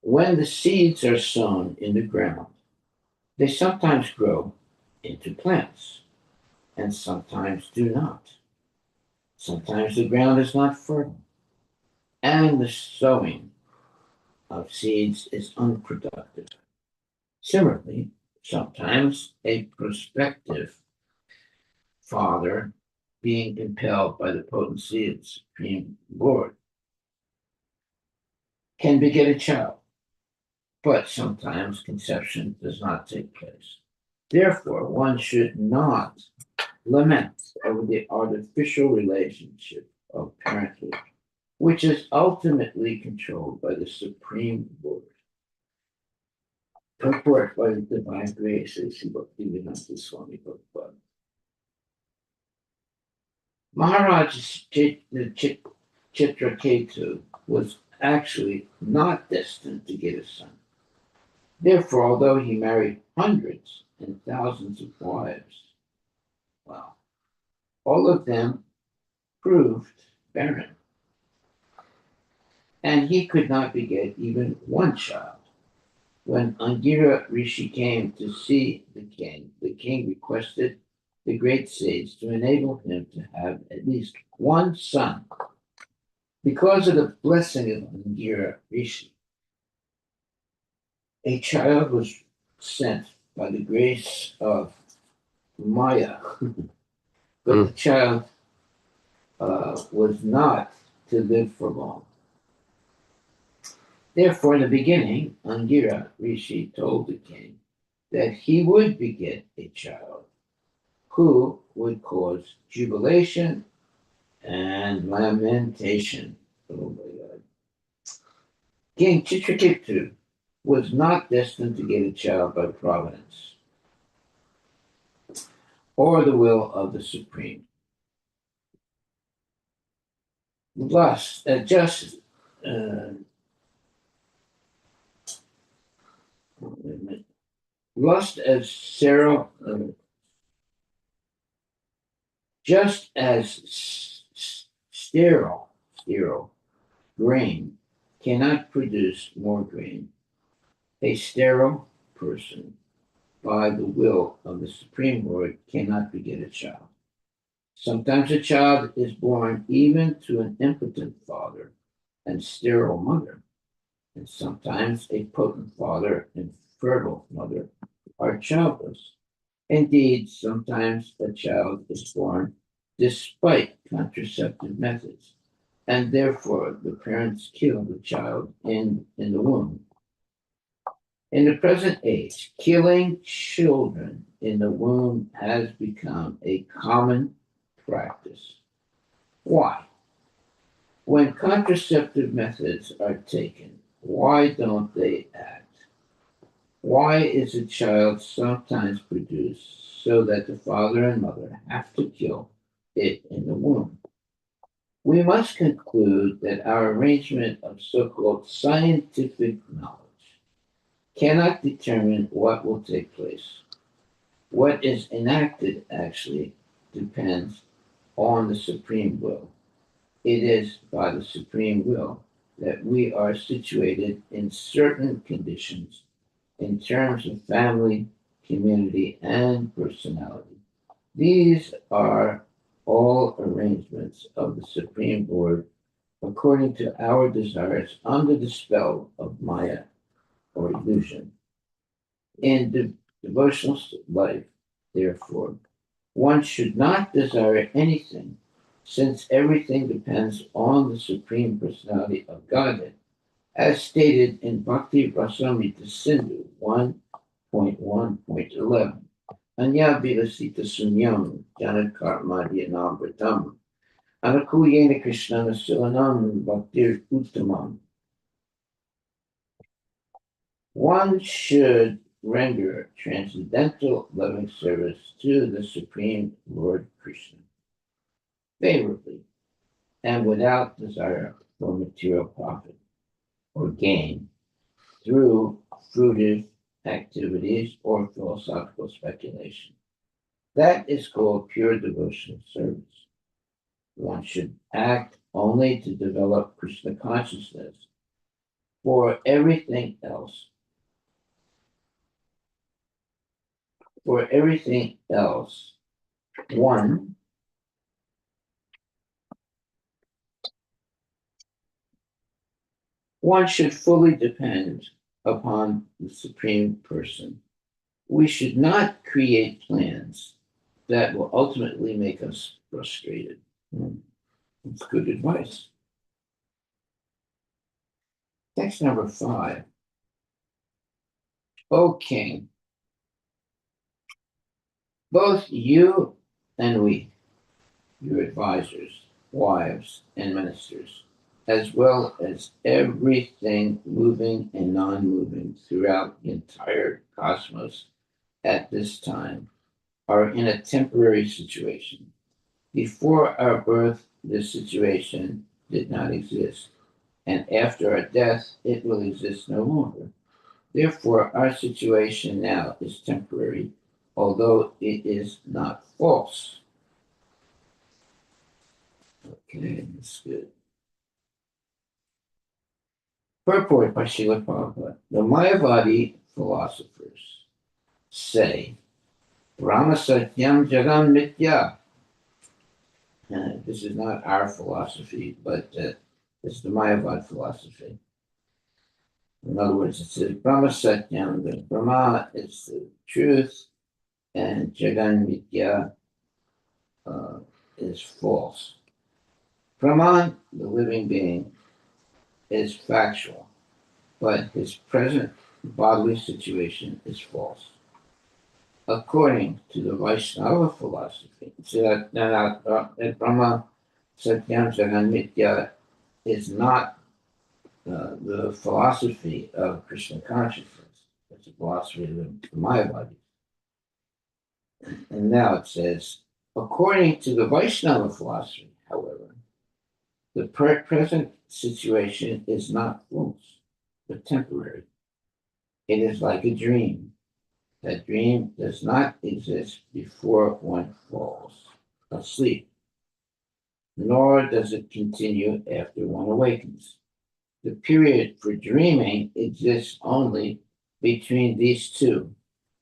When the seeds are sown in the ground, they sometimes grow into plants and sometimes do not. Sometimes the ground is not fertile, and the sowing of seeds is unproductive. Similarly, sometimes a prospective father, being impelled by the potency of the Supreme Lord, can beget a child, but sometimes conception does not take place. Therefore, one should not lament over the artificial relationship of parenthood, which is ultimately controlled by the Supreme Lord. Purport by the divine grace is Bhaktivedanta Swami Prabhupada. Maharaj Chitraketu was actually not destined to get a son. Therefore, although he married hundreds and thousands of wives, well, all of them proved barren, and he could not beget even one child. When Angira Rishi came to see the king requested the great sage to enable him to have at least one son. Because of the blessing of Angira Rishi, a child was sent by the grace of Maya, but the child was not to live for long. Therefore, in the beginning, Angira Rishi told the king that he would beget a child who would cause jubilation and lamentation. Oh my God. King Chitraketu was not destined to get a child by providence or the will of the Supreme. Lust, lust as Sarah, just as sterile grain cannot produce more grain. A sterile person, by the will of the Supreme Lord, cannot beget a child. Sometimes a child is born even to an impotent father and sterile mother, and sometimes a potent father and fertile mother are childless. Indeed, sometimes a child is born despite contraceptive methods, and therefore the parents kill the child in the womb. In the present age, killing children in the womb has become a common practice. Why? When contraceptive methods are taken, why don't they act? Why is a child sometimes produced so that the father and mother have to kill it in the womb? We must conclude that our arrangement of so called scientific knowledge cannot determine what will take place. What is enacted actually depends on the supreme will. It is by the supreme will that we are situated in certain conditions in terms of family, community, and personality. These are all arrangements of the Supreme Lord according to our desires under the spell of Maya or illusion. In devotional life, therefore, one should not desire anything, since everything depends on the Supreme Personality of Godhead, as stated in Bhakti Rasamrita Sindhu 1.1.11. Anya Vilasita Sunyam Janakarma Dyanamritam Anakuyena Krishnana Silanam Bhaktir Uttamam. One should render transcendental loving service to the Supreme Lord Krishna favorably and without desire for material profit or gain through fruitive activities or philosophical speculation. That is called pure devotional service. One should act only to develop Krishna consciousness For everything else, for everything else, one one should fully depend upon the Supreme Person. We should not create plans that will ultimately make us frustrated. That's good advice. Text number 5. O King, both you and we, your advisors, wives, and ministers, as well as everything moving and non moving throughout the entire cosmos at this time, are in a temporary situation. Before our birth, this situation did not exist, and after our death, it will exist no longer. Therefore, our situation now is temporary, although it is not false. Okay, that's good. Purport by Srila Prabhupada. The Mayavadi philosophers say, Brahma Satyam Jagam Mitya. This is not our philosophy, but it's the Mayavad philosophy. In other words, it says Brahma Satyam, the Brahma is the truth, and Jagan Mitya is false. Brahman, the living being, is factual, but his present bodily situation is false. According to the Vaishnava philosophy, so that Brahma Satyam Jagan Mitya is not the philosophy of Krishna consciousness. It's the philosophy of the Mayavadi. And now it says, according to the Vaishnava philosophy, however, the present situation is not false, but temporary. It is like a dream. That dream does not exist before one falls asleep, nor does it continue after one awakens. The period for dreaming exists only between these two,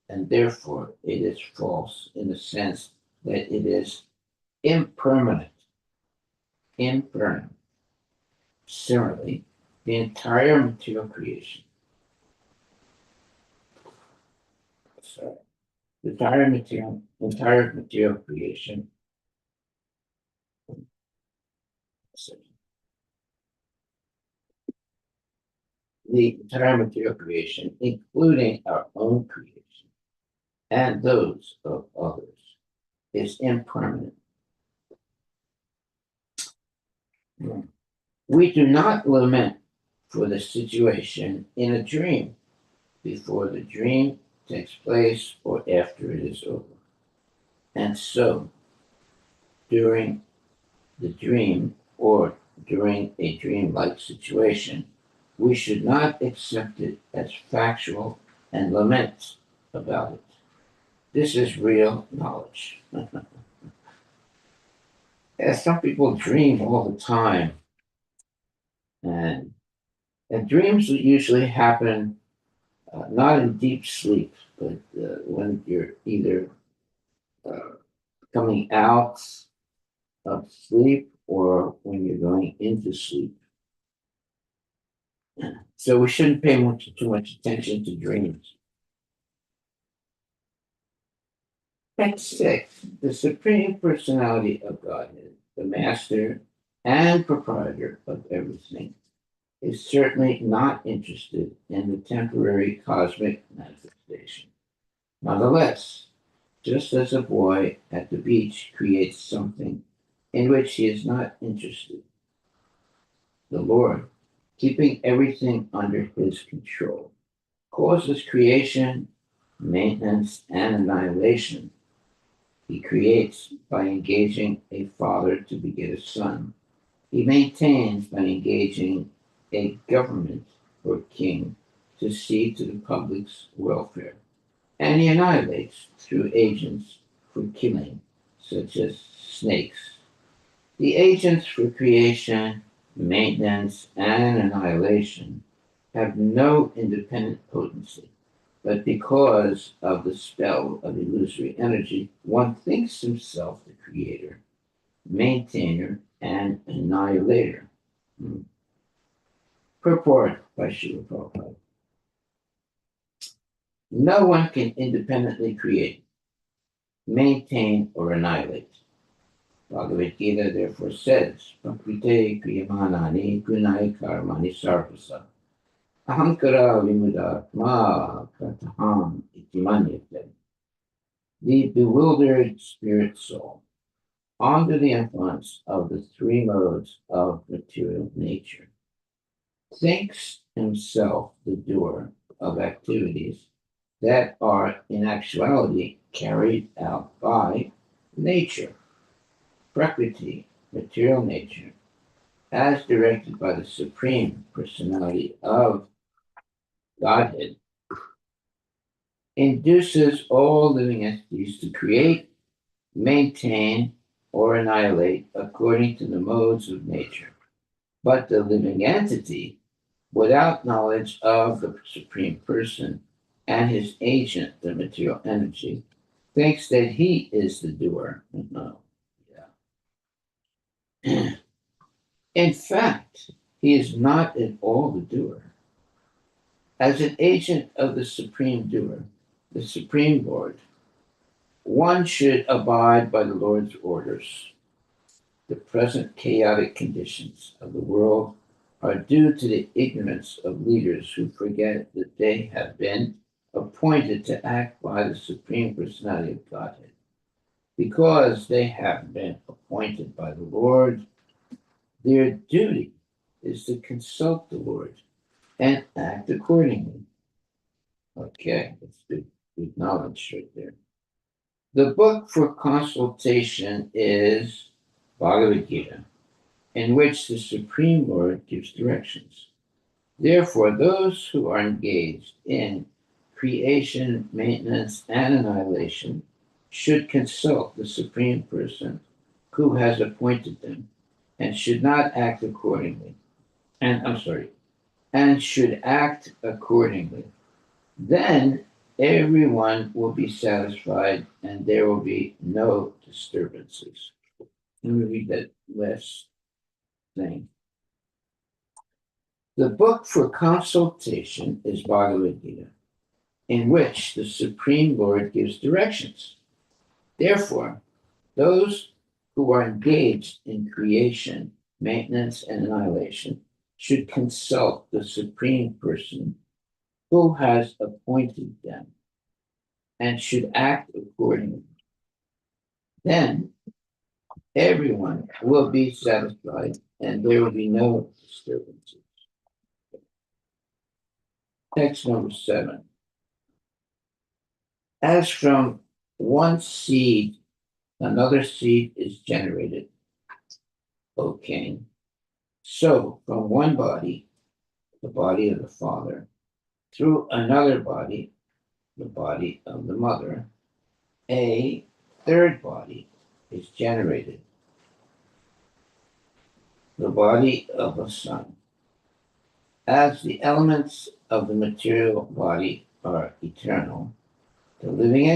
and therefore it is false in the sense that it is impermanent. Impermanent. Similarly, the entire material creation, sorry, the entire material creation, the entire material creation, including our own creation and those of others, is impermanent. We do not lament for the situation in a dream before the dream takes place or after it is over. And so, during the dream or during a dream-like situation, we should not accept it as factual and lament about it. This is real knowledge. As some people dream all the time, and, and dreams usually happen not in deep sleep, but when you're either coming out of sleep or when you're going into sleep. So we shouldn't pay too much attention to dreams. Text 6. The Supreme Personality of Godhead, the Master and Proprietor of everything, is certainly not interested in the temporary cosmic manifestation. Nonetheless, just as a boy at the beach creates something in which he is not interested, the Lord, keeping everything under his control, causes creation, maintenance, and annihilation. He creates by engaging a father to beget a son. He maintains by engaging a government or king to see to the public's welfare. And he annihilates through agents for killing, such as snakes. The agents for creation, maintenance, and annihilation have no independent potency, but because of the spell of illusory energy, one thinks himself the creator, maintainer, and annihilator. Purport by Srila Prabhupada. No one can independently create, maintain, or annihilate. Bhagavad Gita therefore says, Prakrite kriyamanani gunai karmani sarvasa. Ahankara vimudatma kataham itimanyate. The bewildered spirit soul, under the influence of the three modes of material nature, thinks himself the doer of activities that are in actuality carried out by nature, Prakriti, material nature, as directed by the Supreme Personality of Godhead, induces all living entities to create, maintain, or annihilate according to the modes of nature. But the living entity, without knowledge of the Supreme Person and his agent, the material energy, thinks that he is the doer. No. Yeah. In fact, he is not at all the doer. As an agent of the Supreme Doer, the Supreme Lord, one should abide by the Lord's orders. The present chaotic conditions of the world are due to the ignorance of leaders who forget that they have been appointed to act by the Supreme Personality of Godhead. Because they have been appointed by the Lord, their duty is to consult the Lord and act accordingly. Okay, that's good knowledge right there. The book for consultation is Bhagavad Gita, in which the Supreme Lord gives directions. Therefore, those who are engaged in creation, maintenance, and annihilation should consult the Supreme Person who has appointed them and should not act accordingly. And should act accordingly. Then everyone will be satisfied and there will be no disturbances. Let me read that last thing. The book for consultation is Bhagavad Gita, in which the Supreme Lord gives directions. Therefore, those who are engaged in creation, maintenance, and annihilation should consult the Supreme Person who has appointed them and should act accordingly. Then everyone will be satisfied and there will be no disturbances. Text number 7. As from one seed, another seed is generated, O king. So from one body, the body of the father, through another body, the body of the mother, a third body is generated, the body of a son. As the elements of the material body are eternal, the living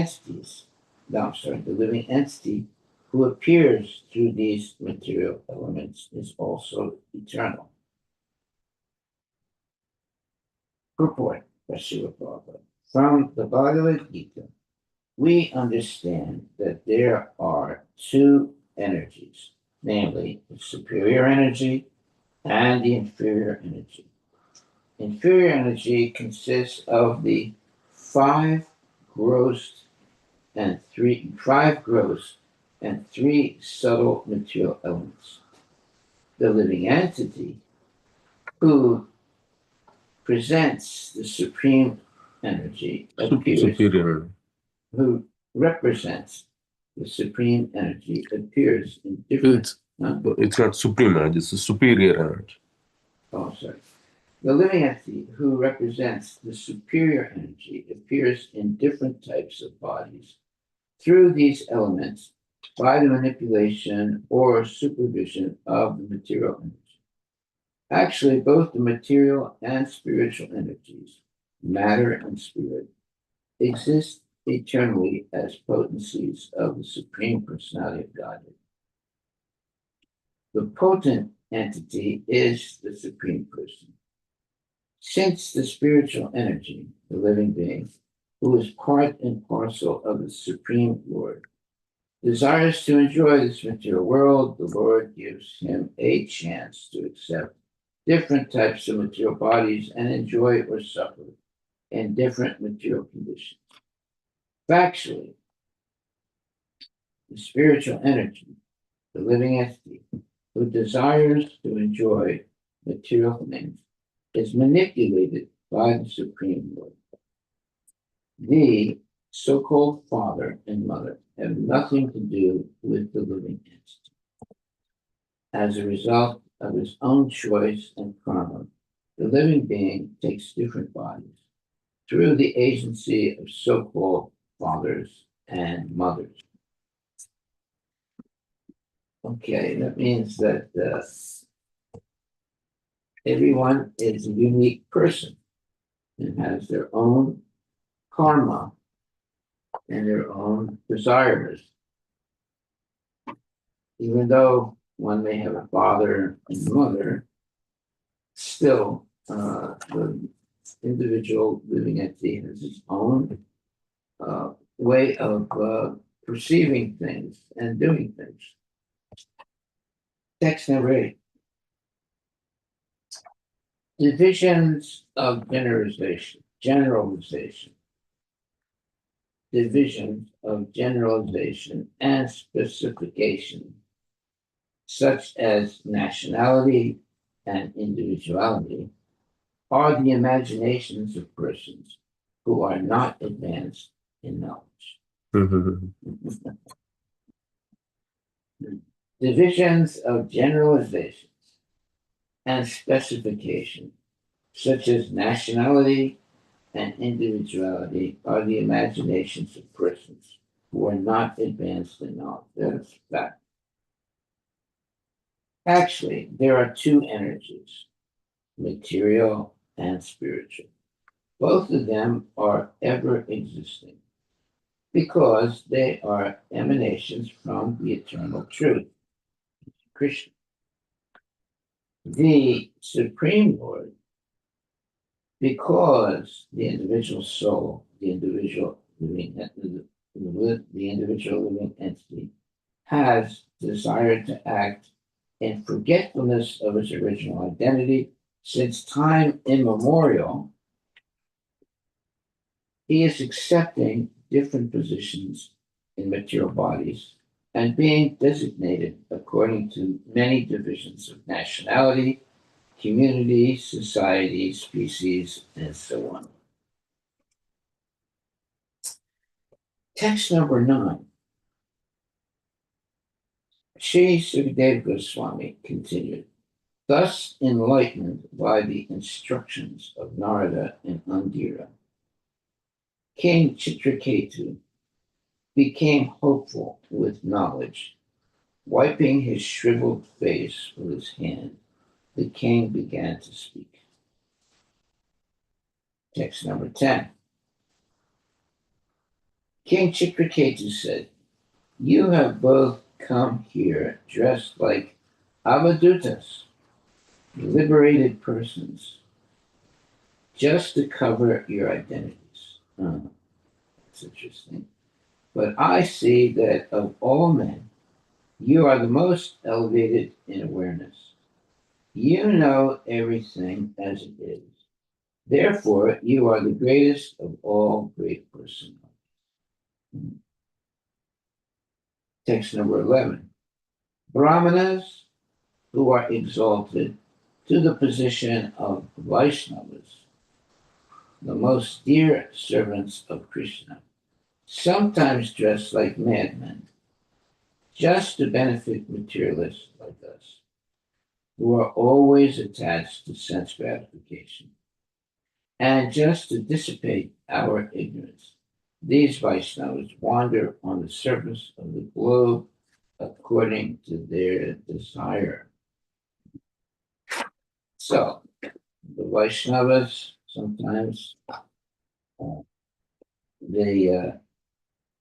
entity who appears through these material elements is also eternal. Purport by Srila Prabhupada. From the Bhagavad Gita, we understand that there are two energies, namely the superior energy and the inferior energy. Inferior energy consists of the five gross and three subtle material elements. The living entity who presents the supreme energy superior, who represents the supreme energy appears in different. It's not supreme energy, it's a superior energy. Oh, sorry. The living entity who represents the superior energy appears in different types of bodies through these elements by the manipulation or supervision of the material energy. Actually, both the material and spiritual energies, matter and spirit, exist eternally as potencies of the Supreme Personality of Godhead. The potent entity is the Supreme Person. Since the spiritual energy, the living being, who is part and parcel of the Supreme Lord, desires to enjoy this material world, the Lord gives him a chance to accept different types of material bodies and enjoy or suffer in different material conditions. Factually, the spiritual energy, the living entity, who desires to enjoy material things, is manipulated by the Supreme Lord. The so-called father and mother have nothing to do with the living entity. As a result of his own choice and karma, the living being takes different bodies through the agency of so-called fathers and mothers. Okay, that means that everyone is a unique person and has their own karma and their own desires. Even though one may have a father and mother, still the individual living entity has its own way of perceiving things and doing things. Text number 8. Divisions of generalization. Divisions of generalization and specification, such as nationality and individuality, are the imaginations of persons who are not advanced in knowledge. Divisions of generalizations and specification, such as nationality and individuality, are the imaginations of persons who are not advanced in knowledge. That's fact. Actually, there are two energies, material and spiritual. Both of them are ever existing because they are emanations from the eternal truth, Krishna. The Supreme Lord, because the individual soul, the individual living entity, has desired to act in forgetfulness of its original identity since time immemorial, he is accepting different positions in material bodies and being designated according to many divisions of nationality, community, society, species, and so on. Text number 9. Sri Sukadeva Goswami continued, thus enlightened by the instructions of Narada and Andira, King Chitraketu became hopeful with knowledge. Wiping his shriveled face with his hand, the king began to speak. Text number 10. King Chitraketu said, you have both come here dressed like avadutas, liberated persons, just to cover your identities. That's interesting. But I see that of all men, you are the most elevated in awareness. You know everything as it is. Therefore, you are the greatest of all great persons. Text number 11. Brahmanas, who are exalted to the position of Vaishnavas, the most dear servants of Krishna, sometimes dress like madmen, just to benefit materialists like us, who are always attached to sense gratification, and just to dissipate our ignorance. These Vaishnavas wander on the surface of the globe according to their desire. So, the Vaishnavas sometimes they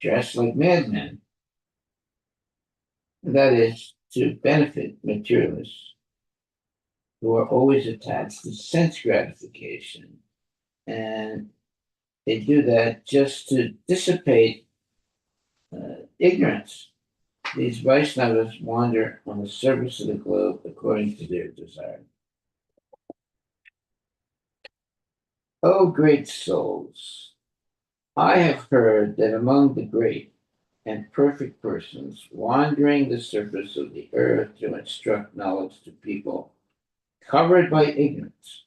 dress like madmen. That is to benefit materialists who are always attached to sense gratification. And they do that just to dissipate ignorance. These Vaishnavas wander on the surface of the globe according to their desire. O great souls, I have heard that among the great and perfect persons wandering the surface of the earth to instruct knowledge to people covered by ignorance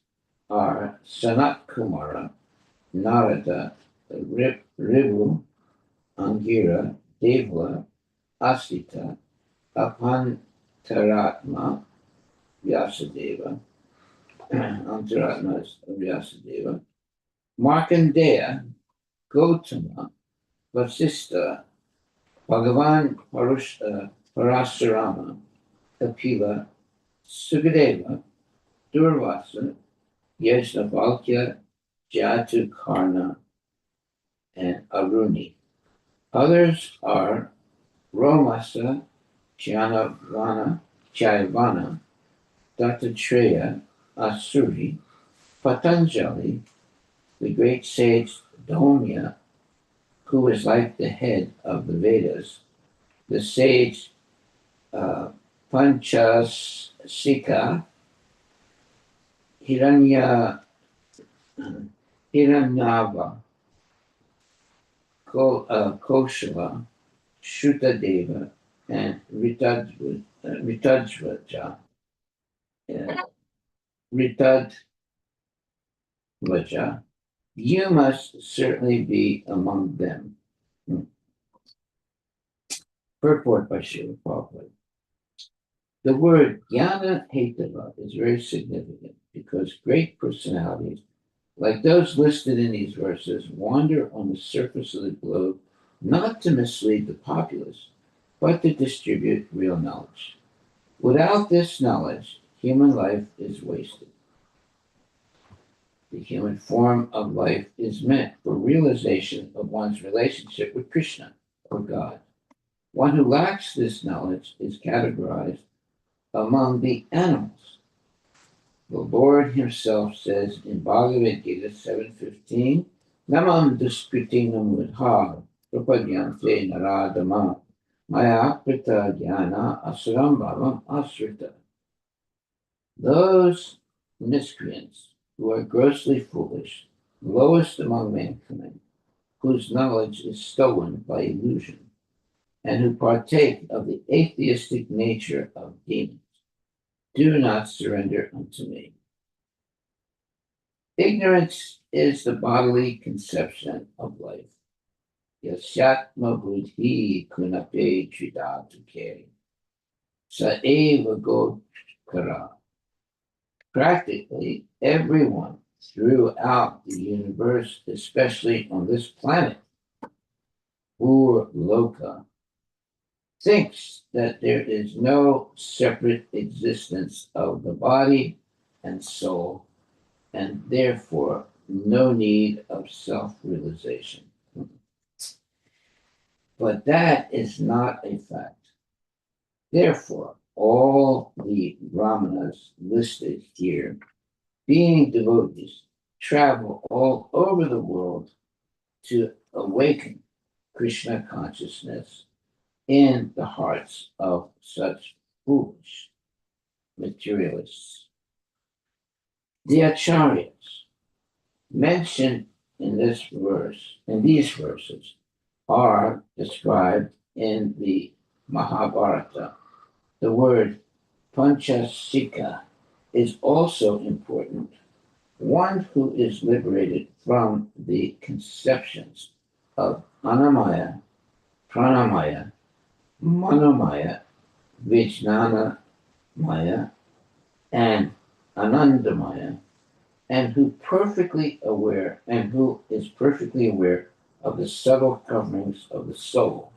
are Sanat Kumara, Narada, Rivu, Angira, Devla, Asita, Apantaratma, Vyasadeva, Antaratma Vyasadeva, Markandeya, Gautama, Vasista, Bhagavan Parasurama, Kapila, Sukadeva, Durvasa, Yajnavalkya, Jatukarna, and Aruni. Others are Romasa, Jayavana, Dattatreya, Asuri, Patanjali, the great sage Dhaumya, who is like the head of the Vedas, the sage Panchasika, Hiranyava, Koshala, Shrutadeva, and Ritadvaja. Ritadvaja. You must certainly be among them. Purport by Srila Prabhupada. The word Jnana Hetava is very significant because great personalities, like those listed in these verses, wander on the surface of the globe not to mislead the populace, but to distribute real knowledge. Without this knowledge, human life is wasted. The human form of life is meant for realization of one's relationship with Krishna or God. One who lacks this knowledge is categorized among the animals. The Lord himself says in Bhagavad Gita 7:15, Namam duskritinam mudha prapadyante naradama maya prita jnana asuram bhavam asrita. Those miscreants who are grossly foolish, lowest among mankind, whose knowledge is stolen by illusion, and who partake of the atheistic nature of demons, do not surrender unto me. Ignorance is the bodily conception of life. Yasyatma buddhi kunape chidatuke. Saeva gokara. Practically everyone throughout the universe, especially on this planet, Ur Loka, thinks that there is no separate existence of the body and soul, and therefore no need of self-realization. But that is not a fact. Therefore, all the brahmanas listed here, being devotees, travel all over the world to awaken Krishna consciousness in the hearts of such foolish materialists. The acharyas mentioned in these verses, are described in the Mahabharata. The word Panchasika is also important. One who is liberated from the conceptions of Anamaya, Pranamaya, Manomaya, Vijnana Maya, and Anandamaya, and who is perfectly aware of the subtle coverings of the soul.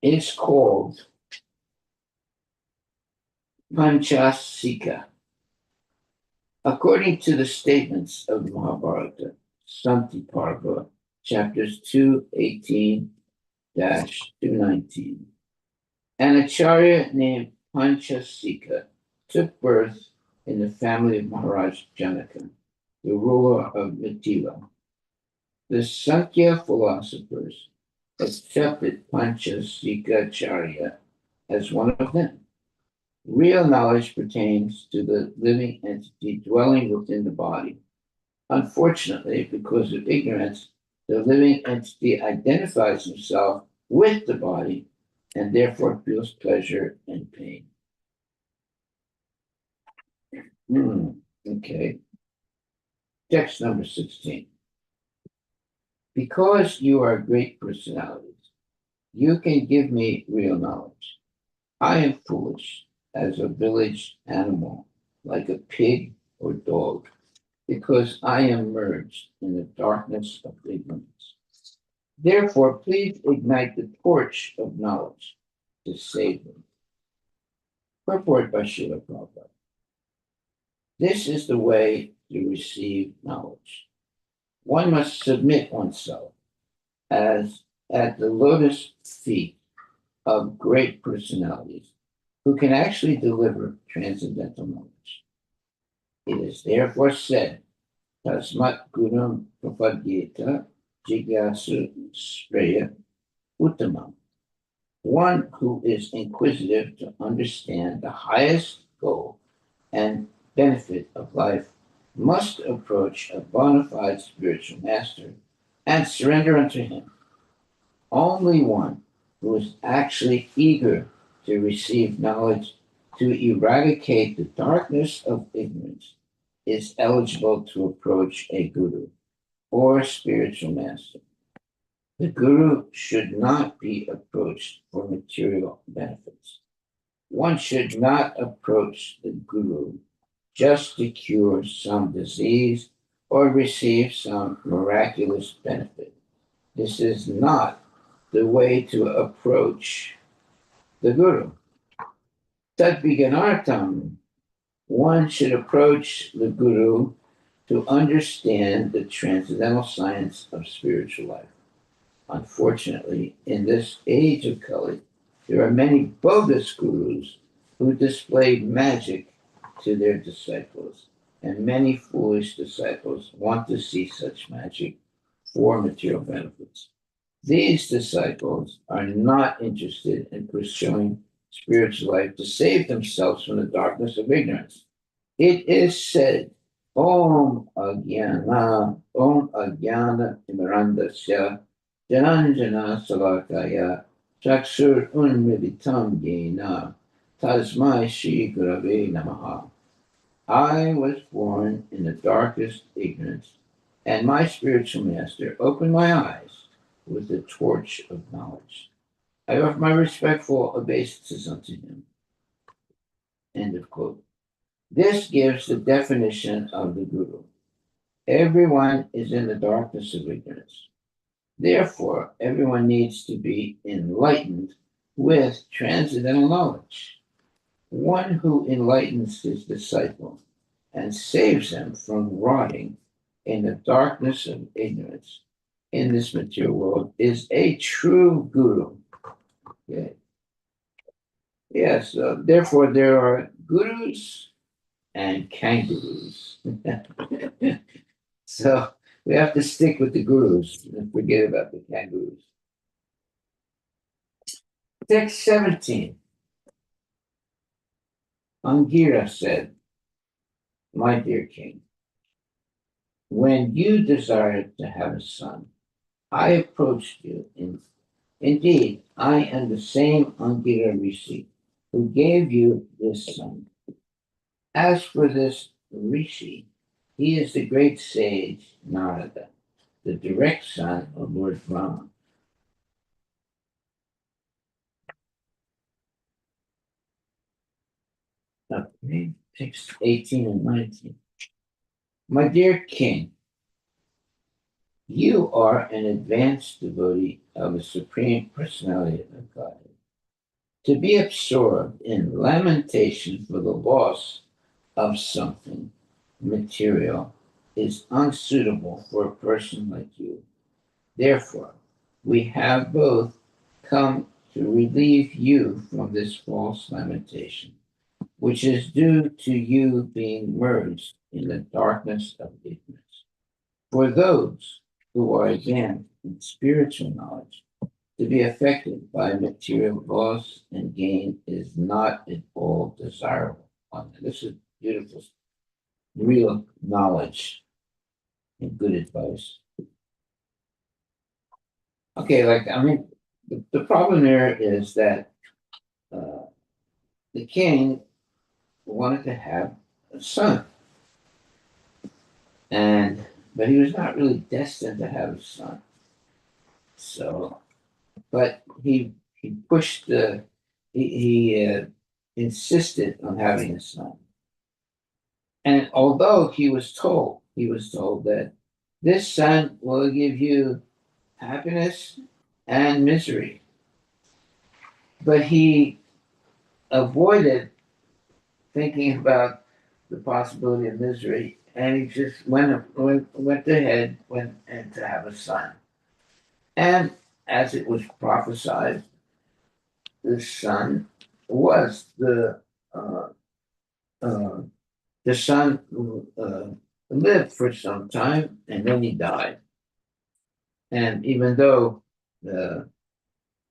It is called Panchasika. According to the statements of the Mahabharata, Santi Parva, chapters 218-219, an acharya named Panchasika took birth in the family of Maharaj Janaka, the ruler of Mithila. The Sankhya philosophers accepted Panchasikacharya as one of them. Real knowledge pertains to the living entity dwelling within the body. Unfortunately, because of ignorance, the living entity identifies himself with the body and therefore feels pleasure and pain. Okay. Text number 16. Because you are great personalities, you can give me real knowledge. I am foolish as a village animal, like a pig or dog, because I am merged in the darkness of ignorance. Therefore, please ignite the torch of knowledge to save me. Purport by Srila Prabhupada. This is the way to receive knowledge. One must submit oneself as at the lotus feet of great personalities who can actually deliver transcendental knowledge. It is therefore said, Tasmat Gurum Prapadyeta Jigyasu Spreya Uttamam. One who is inquisitive to understand the highest goal and benefit of life must approach a bona fide spiritual master and surrender unto him. Only one who is actually eager to receive knowledge to eradicate the darkness of ignorance is eligible to approach a guru or spiritual master. The guru should not be approached for material benefits. One should not approach the guru just to cure some disease or receive some miraculous benefit. This is not the way to approach the guru. Tadviganartam, one should approach the guru to understand the transcendental science of spiritual life. Unfortunately, in this age of Kali, there are many bogus gurus who display magic to their disciples, and many foolish disciples want to see such magic for material benefits. These disciples are not interested in pursuing spiritual life to save themselves from the darkness of ignorance. It is said, Om Agyana Timirandasya Jananjana Salakaya Chakshur Unmilitam Yena Tasmai Shri Gurave Namaha. I was born in the darkest ignorance, and my spiritual master opened my eyes with the torch of knowledge. I offer my respectful obeisances unto him. End of quote. This gives the definition of the Guru. Everyone is in the darkness of ignorance. Therefore, everyone needs to be enlightened with transcendental knowledge. One who enlightens his disciple and saves him from rotting in the darkness of ignorance in this material world is a true guru. Okay. Yes, therefore there are gurus and kangaroos. So we have to stick with the gurus and forget about the kangaroos. Text 17. Angira said, My dear king, when you desired to have a son, I approached you. Indeed, I am the same Angira Rishi who gave you this son. As for this Rishi, he is the great sage Narada, the direct son of Lord Brahma. Okay, text 18 and 19. My dear king, you are an advanced devotee of the Supreme Personality of Godhead. To be absorbed in lamentation for the loss of something material is unsuitable for a person like you. Therefore, we have both come to relieve you from this false lamentation, which is due to you being merged in the darkness of ignorance. For those who are advanced in spiritual knowledge, to be affected by material loss and gain is not at all desirable. This is beautiful, real knowledge and good advice. Okay, the problem there is that the king wanted to have a son, and but he was not really destined to have a son. So, but he pushed the he insisted on having a son, and although he was told that this son will give you happiness and misery, but he avoided thinking about the possibility of misery, and he just went ahead and to have a son. And as it was prophesied, the son was uh, uh, the son lived for some time, and then he died. And even though the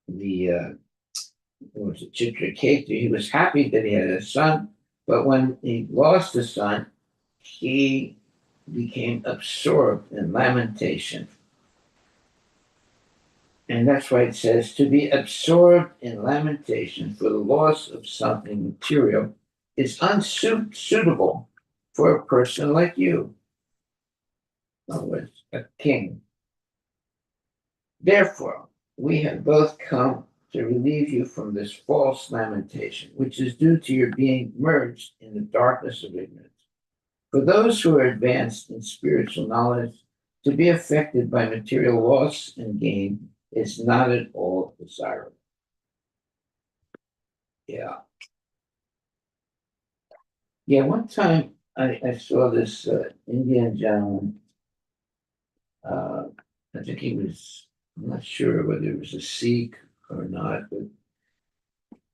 what was it, Chitraketu, he was happy that he had a son, but when he lost the son, he became absorbed in lamentation. And that's why it says to be absorbed in lamentation for the loss of something material is unsuitable for a person like you. In other words, a king. Therefore, we have both come to relieve you from this false lamentation, which is due to your being merged in the darkness of ignorance. For those who are advanced in spiritual knowledge, to be affected by material loss and gain is not at all desirable. Yeah. Yeah, one time I saw this Indian gentleman. Uh, I think I'm not sure whether he was a Sikh or not, but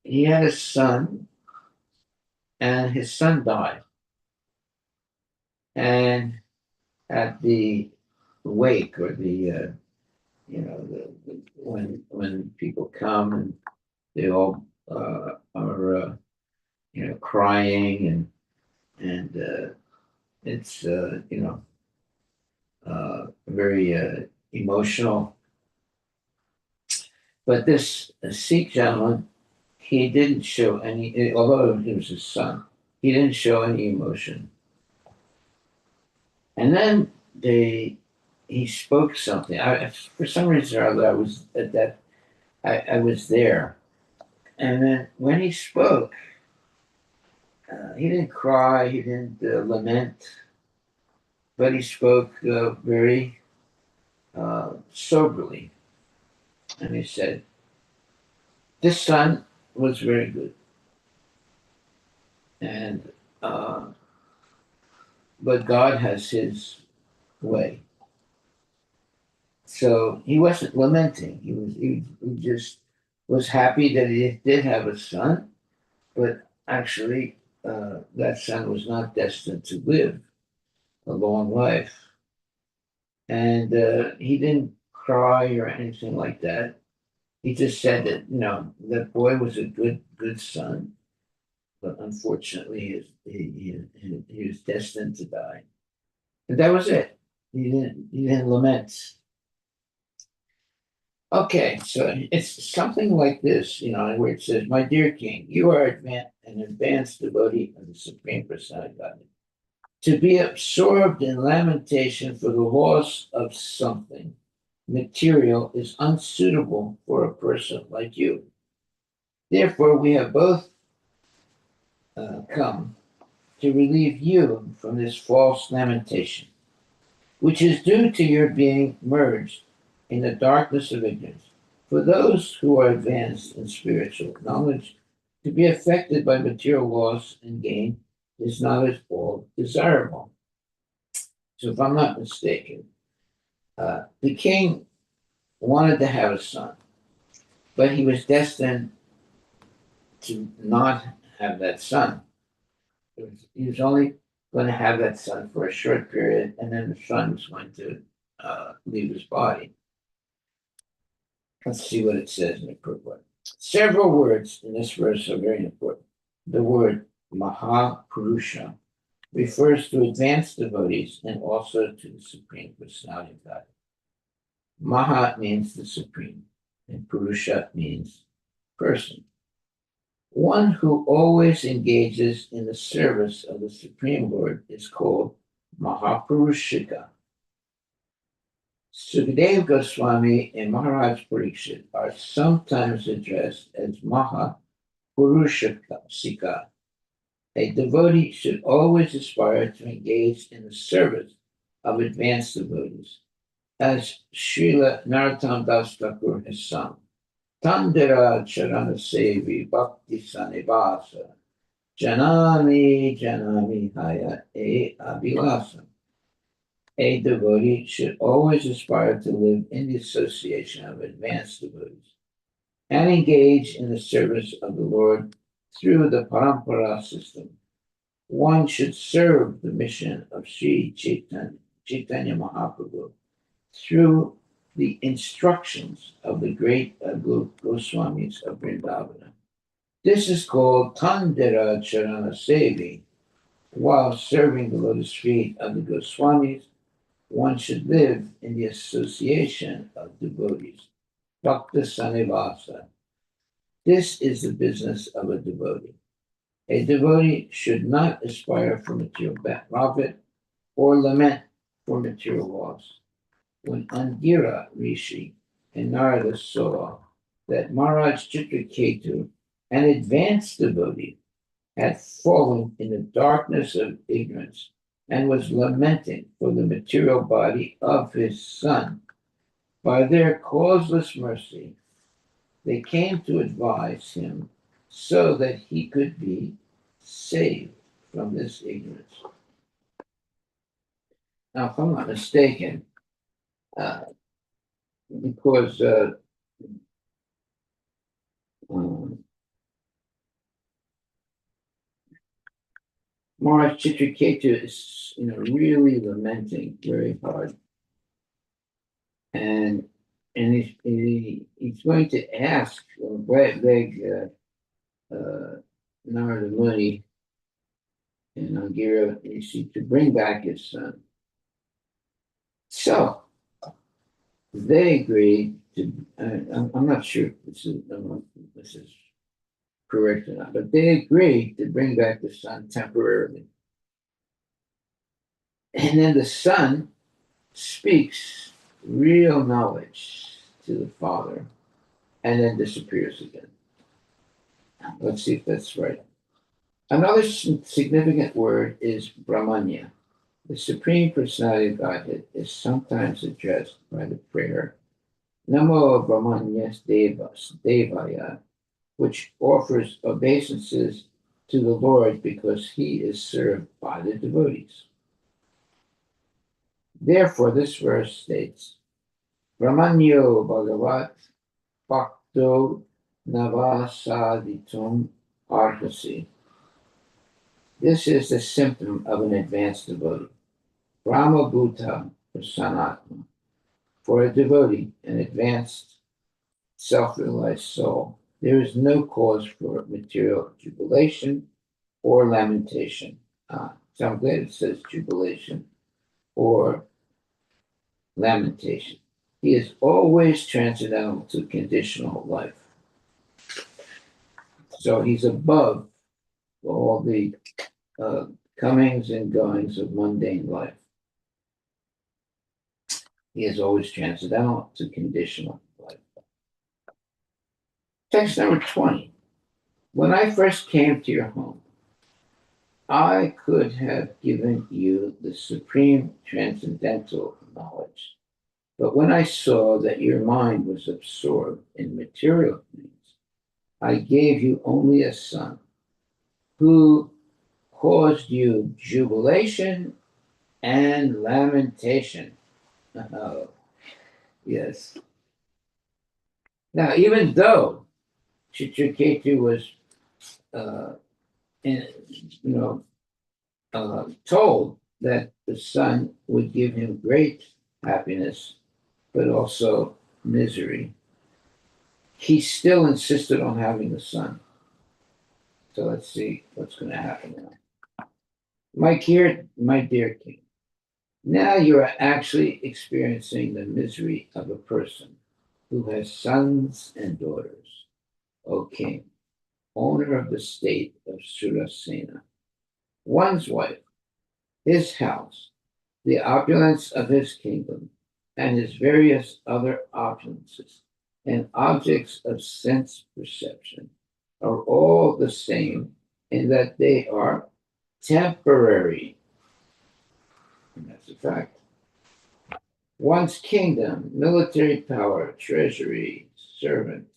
he had a son, and his son died. And at the wake or when people come and they all are crying and it's very emotional. But this Sikh gentleman, he didn't show any, although he was his son, he didn't show any emotion. And then he spoke something. For some reason or other, I was at that. I was there, and then when he spoke, he didn't cry, he didn't lament, but he spoke very soberly, and he said, "This son was very good, and but God has His way." So he wasn't lamenting. He just was happy that he did have a son, but actually that son was not destined to live a long life. And he didn't cry or anything like that. He just said that that boy was a good son, but unfortunately he was destined to die. And that was it. He didn't lament. Okay, so it's something like this, where it says, "My dear king, you are an advanced devotee of the Supreme Personality of Godhead. To be absorbed in lamentation for the loss of something material is unsuitable for a person like you. Therefore, we have both come to relieve you from this false lamentation, which is due to your being merged in the darkness of ignorance. For those who are advanced in spiritual knowledge, to be affected by material loss and gain is not at all desirable. So, if I'm not mistaken, the king wanted to have a son, but he was destined to not have that son. He was only going to have that son for a short period, and then the son was going to leave his body. Let's see what it says in the purport. Several words in this verse are very important. The word Mahapurusha refers to advanced devotees and also to the Supreme Personality of God. Maha means the Supreme, and Purusha means person. One who always engages in the service of the Supreme Lord is called Mahapurushika. Sukadeva Goswami and Maharaj Pariksit are sometimes addressed as Mahapurushika. A devotee should always aspire to engage in the service of advanced devotees, as Srila Narottam Das Thakur has sung. Tandera Charana Sevi Bhakti Sanivasa Janami Janami Haya E Abhilasa. A devotee should always aspire to live in the association of advanced devotees and engage in the service of the Lord through the parampara system. One should serve the mission of Sri Chaitanya Mahaprabhu through the instructions of the great Goswamis of Vrindavana. This is called Tandera Charana Sevi. While serving the lotus feet of the Goswamis, one should live in the association of devotees. Bhakta Sanivasa. This is the business of a devotee. A devotee should not aspire for material profit or lament for material loss. When Angira Rishi and Narada saw that Maharaj Chitraketu, an advanced devotee, had fallen in the darkness of ignorance and was lamenting for the material body of his son, by their causeless mercy, they came to advise him so that he could be saved from this ignorance. Now, if I'm not mistaken, because Maharaj Chitraketu is, really lamenting very hard, and he's going to ask or beg Narada Muni and Angira Rishi to bring back his son. So they agreed to. I'm not sure if this is correct or not, but they agreed to bring back the son temporarily. And then the son speaks real knowledge to the father and then disappears again. Let's see if that's right. Another significant word is Brahmanya. The Supreme Personality of Godhead is sometimes addressed by the prayer Namo Brahmanyas Devaya, which offers obeisances to the Lord because he is served by the devotees. Therefore, this verse states, Brahmanyo Bhagavat Bhakto Navasaditum Arhasi. This is the symptom of an advanced devotee. Brahma Bhuta Prasanatma. For a devotee, an advanced self-realized soul, there is no cause for material jubilation or lamentation. So I'm glad it says jubilation or lamentation. He is always transcendental to conditional life. So he's above all the comings and goings of mundane life. He is always transcendental to conditional life. Text number 20. When I first came to your home, I could have given you the supreme transcendental knowledge, But when I saw that your mind was absorbed in material things, I gave you only a son who caused you jubilation and lamentation. Oh, yes. Now, even though Chitraketu was, uh, in, told that the son would give him great happiness, but also misery, he still insisted on having the son. So let's see what's going to happen now. My dear king, now you are actually experiencing the misery of a person who has sons and daughters. O king, owner of the state of Surasena, one's wife, his house, the opulence of his kingdom, and his various other opulences and objects of sense perception are all the same in that they are temporary. And that's a fact. One's kingdom, military power, treasury, servants,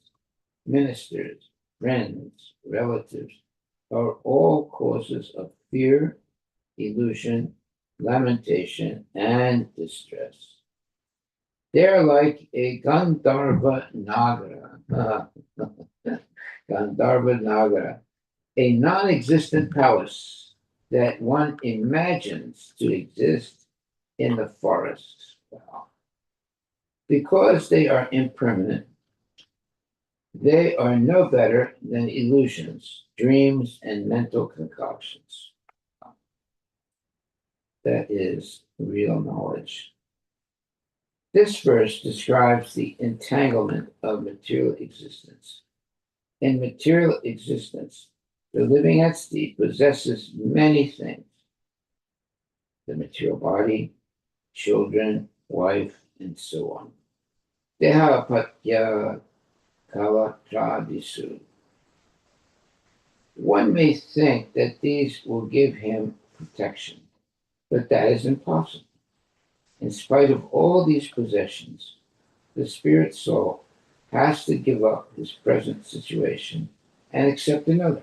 ministers, friends, relatives are all causes of fear, illusion, lamentation, and distress. They're like a Gandharva Nagara, Gandharva Nagara, a non existent palace that one imagines to exist in the forests. Wow. Because they are impermanent, they are no better than illusions, dreams, and mental concoctions. That is real knowledge. This verse describes the entanglement of material existence. In material existence, the living entity possesses many things: the material body, children, wife, and so on. Dehapatya kalatradisu. One may think that these will give him protection, but that is impossible. In spite of all these possessions, the spirit soul has to give up his present situation and accept another.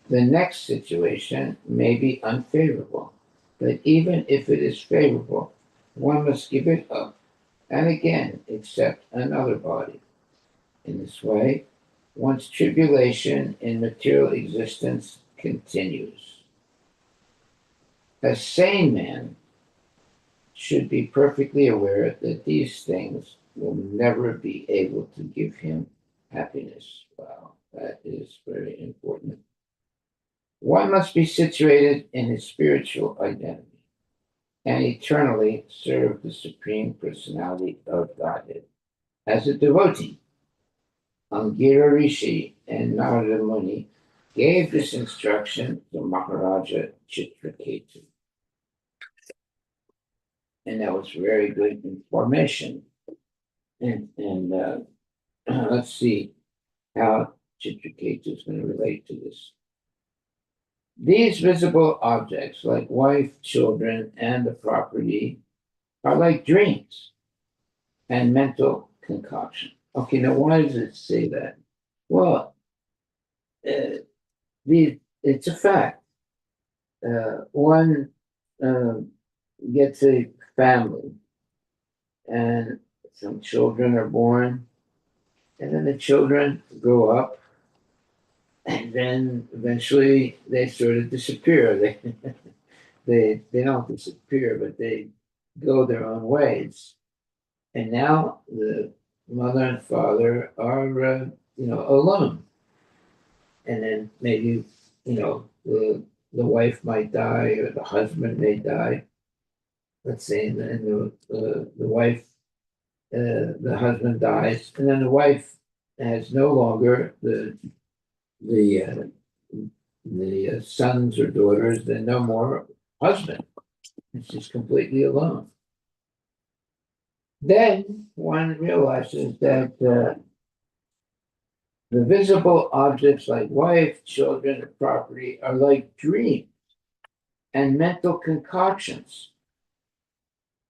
The next situation may be unfavorable, but even if it is favorable, one must give it up and again accept another body. In this way, one's tribulation in material existence continues. A sane man should be perfectly aware that these things will never be able to give him happiness. Wow, that is very important. One must be situated in his spiritual identity and eternally serve the Supreme Personality of Godhead. As a devotee, Angira Rishi and Narada Muni gave this instruction to Maharaja Chitraketu. And that was very good information. And let's see how Chitraketu is going to relate to this. These visible objects, like wife, children, and the property, are like dreams and mental concoction. Okay, now why does it say that? Well, it's a fact. One gets a family, and some children are born, and then the children grow up, and then eventually they sort of disappear. They don't disappear, but they go their own ways. And now the mother and father are alone. And then maybe the wife might die or the husband may die. Let's say, and the wife, the husband dies, and then the wife has no longer the sons or daughters, then no more husband. And she's completely alone. Then one realizes that the visible objects like wife, children, and property are like dreams and mental concoctions.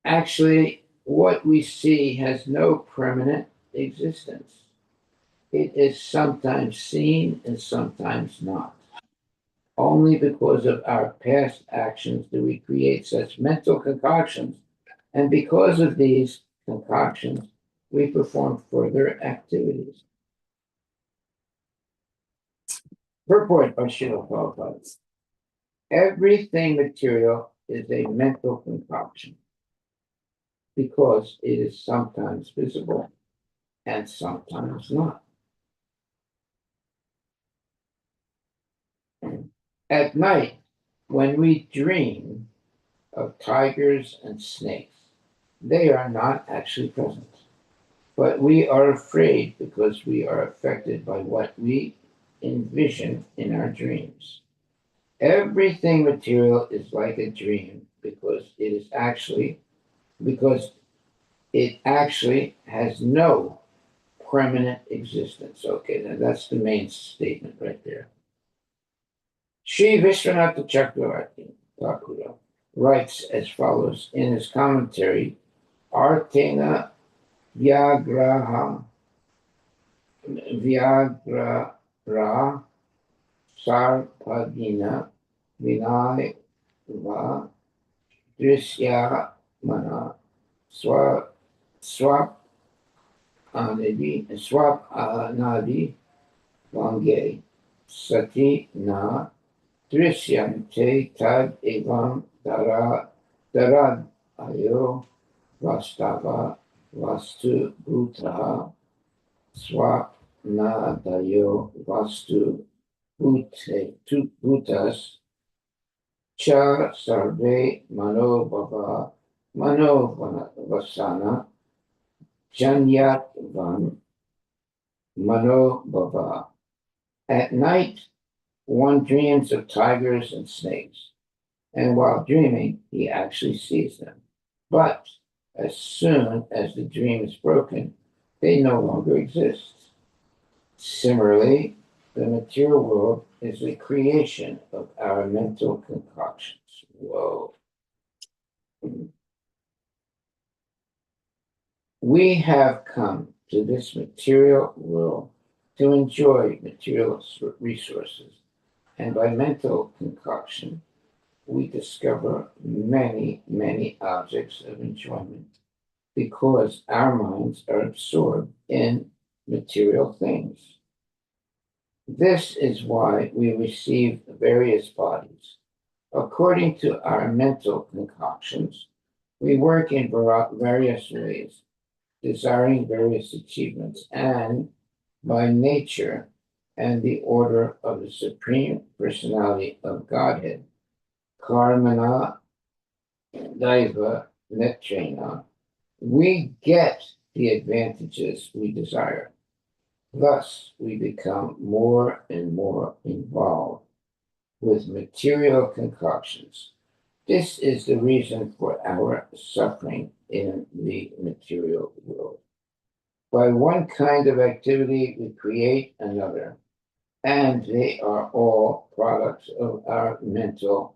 Actually, What we see has no permanent existence. It is sometimes seen and sometimes not. Only because of our past actions do we create such mental concoctions, and because of these concoctions, we perform further activities. Purport by Srila Prabhupada. Everything material is a mental concoction because it is sometimes visible and sometimes not. At night, when we dream of tigers and snakes, they are not actually present, but we are afraid because we are affected by what we envision in our dreams. Everything material is like a dream because it actually has no permanent existence. Okay, now that's the main statement right there. Sri Vishwanatha Chakravarti Thakura writes as follows in his commentary: Artena Vyagraha Vyagra Sarpadina Vinayva Drisya Mana Swap Anadi Vange Sati Na Drishyante Tad Evam Darad Ayo Vastava Vastu Bhuta Swapnadayo Vastu Bhutas Cha Sarve Manovasana Janyatvan Manobhava. At night, one dreams of tigers and snakes, and while dreaming, he actually sees them. But as soon as the dream is broken, they no longer exist. Similarly, the material world is a creation of our mental concoctions. Whoa. We have come to this material world to enjoy material resources, and by mental concoction, we discover many, many objects of enjoyment because our minds are absorbed in material things. This is why we receive various bodies. According to our mental concoctions, we work in various ways, desiring various achievements, and by nature and the order of the Supreme Personality of Godhead, Karmana Daiva Netrena, we get the advantages we desire. Thus, we become more and more involved with material concoctions. This is the reason for our suffering in the material world. By one kind of activity, we create another, and they are all products of our mental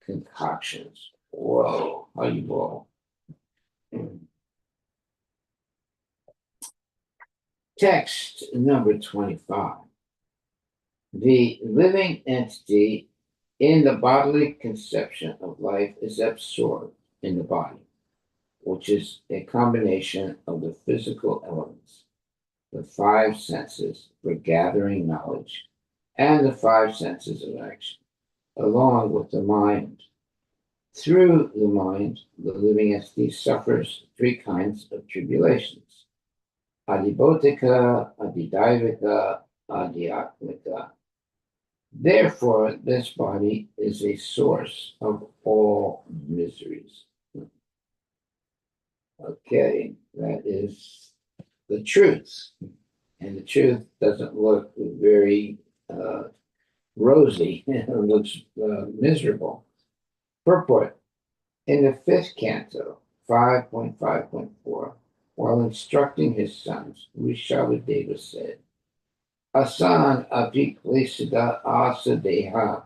concoctions. Whoa, how you roll. Text number 25. The living entity in the bodily conception of life is absorbed in the body, which is a combination of the physical elements, the five senses for gathering knowledge, and the five senses of action, along with the mind. Through the mind, the living entity suffers three kinds of tribulations: adibhotika, adidaivika, adhyatmika. Therefore, this body is a source of all miseries. Okay, that is the truth. And the truth doesn't look very rosy, it looks miserable. Purport: in the fifth canto, 5.5.4, while instructing his sons, Rishabhadeva said, Asan apiklesida asadeha,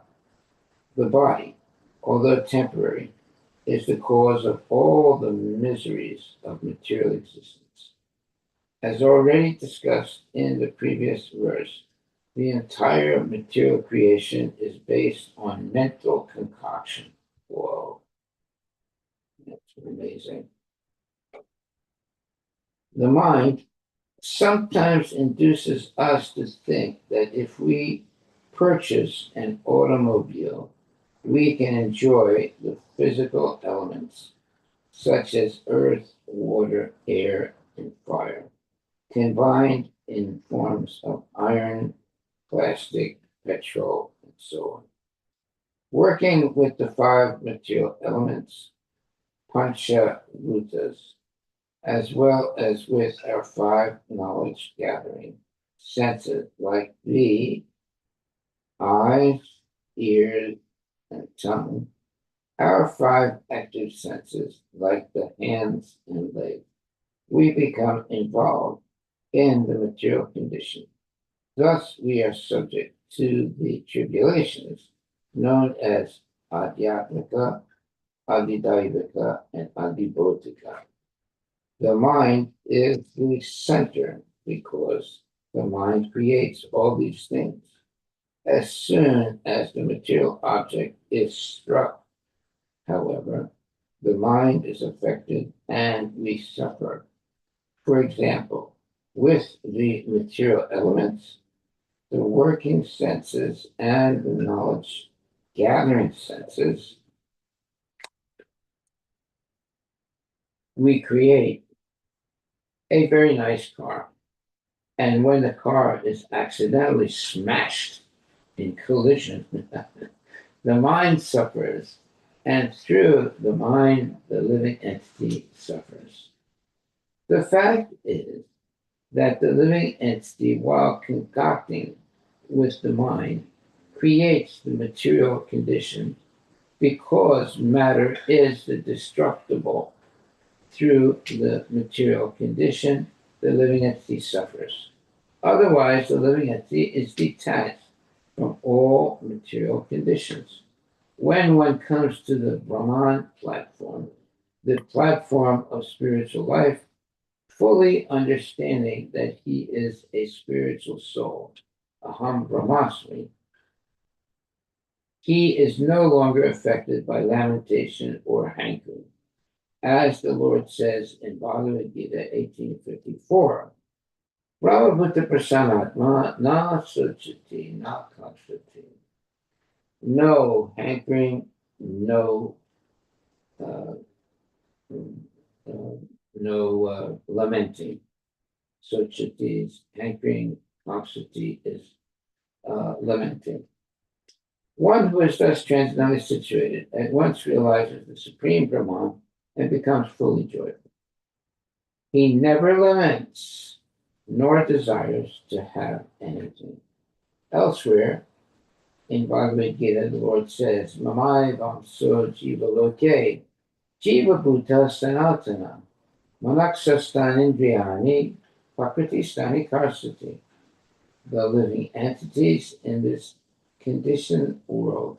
the body, although temporary, is the cause of all the miseries of material existence. As already discussed in the previous verse, the entire material creation is based on mental concoction. Whoa, that's amazing. The mind sometimes induces us to think that if we purchase an automobile, we can enjoy the physical elements such as earth, water, air, and fire, combined in forms of iron, plastic, petrol, and so on. Working with the five material elements, pancha bhutas, as well as with our five knowledge gathering senses like the eyes, ears, and tongue, our five active senses like the hands and legs, we become involved in the material condition. Thus, we are subject to the tribulations known as adhyatmika, adidaivika, and adibodhika. The mind is the center because the mind creates all these things. As soon as the material object is struck, however, the mind is affected and we suffer. For example, with the material elements, the working senses and the knowledge gathering senses, we create a very nice car. And when the car is accidentally smashed in collision, the mind suffers, and through the mind, the living entity suffers. The fact is that the living entity, while concocting with the mind, creates the material condition because matter is the destructible. Through the material condition, the living entity suffers. Otherwise, the living entity is detached from all material conditions. When one comes to the Brahman platform, the platform of spiritual life, fully understanding that he is a spiritual soul, Aham Brahmasmi, he is no longer affected by lamentation or hankering. As the Lord says in Bhagavad Gita 1854, Brahmabhuta Prasanatma na suchati na kakshati. No hankering, no uh, lamenting. Suchati is hankering, kakshati is lamenting. One who is thus transcendently situated at once realizes the supreme Brahman and becomes fully joyful. He never laments nor desires to have anything. Elsewhere in Bhagavad Gita, the Lord says, Mamai Vamso Jiva Loke, Jiva Bhuta Sanatana, Manaksastan Indriyani, Prakriti Stani Karsati. The living entities in this conditioned world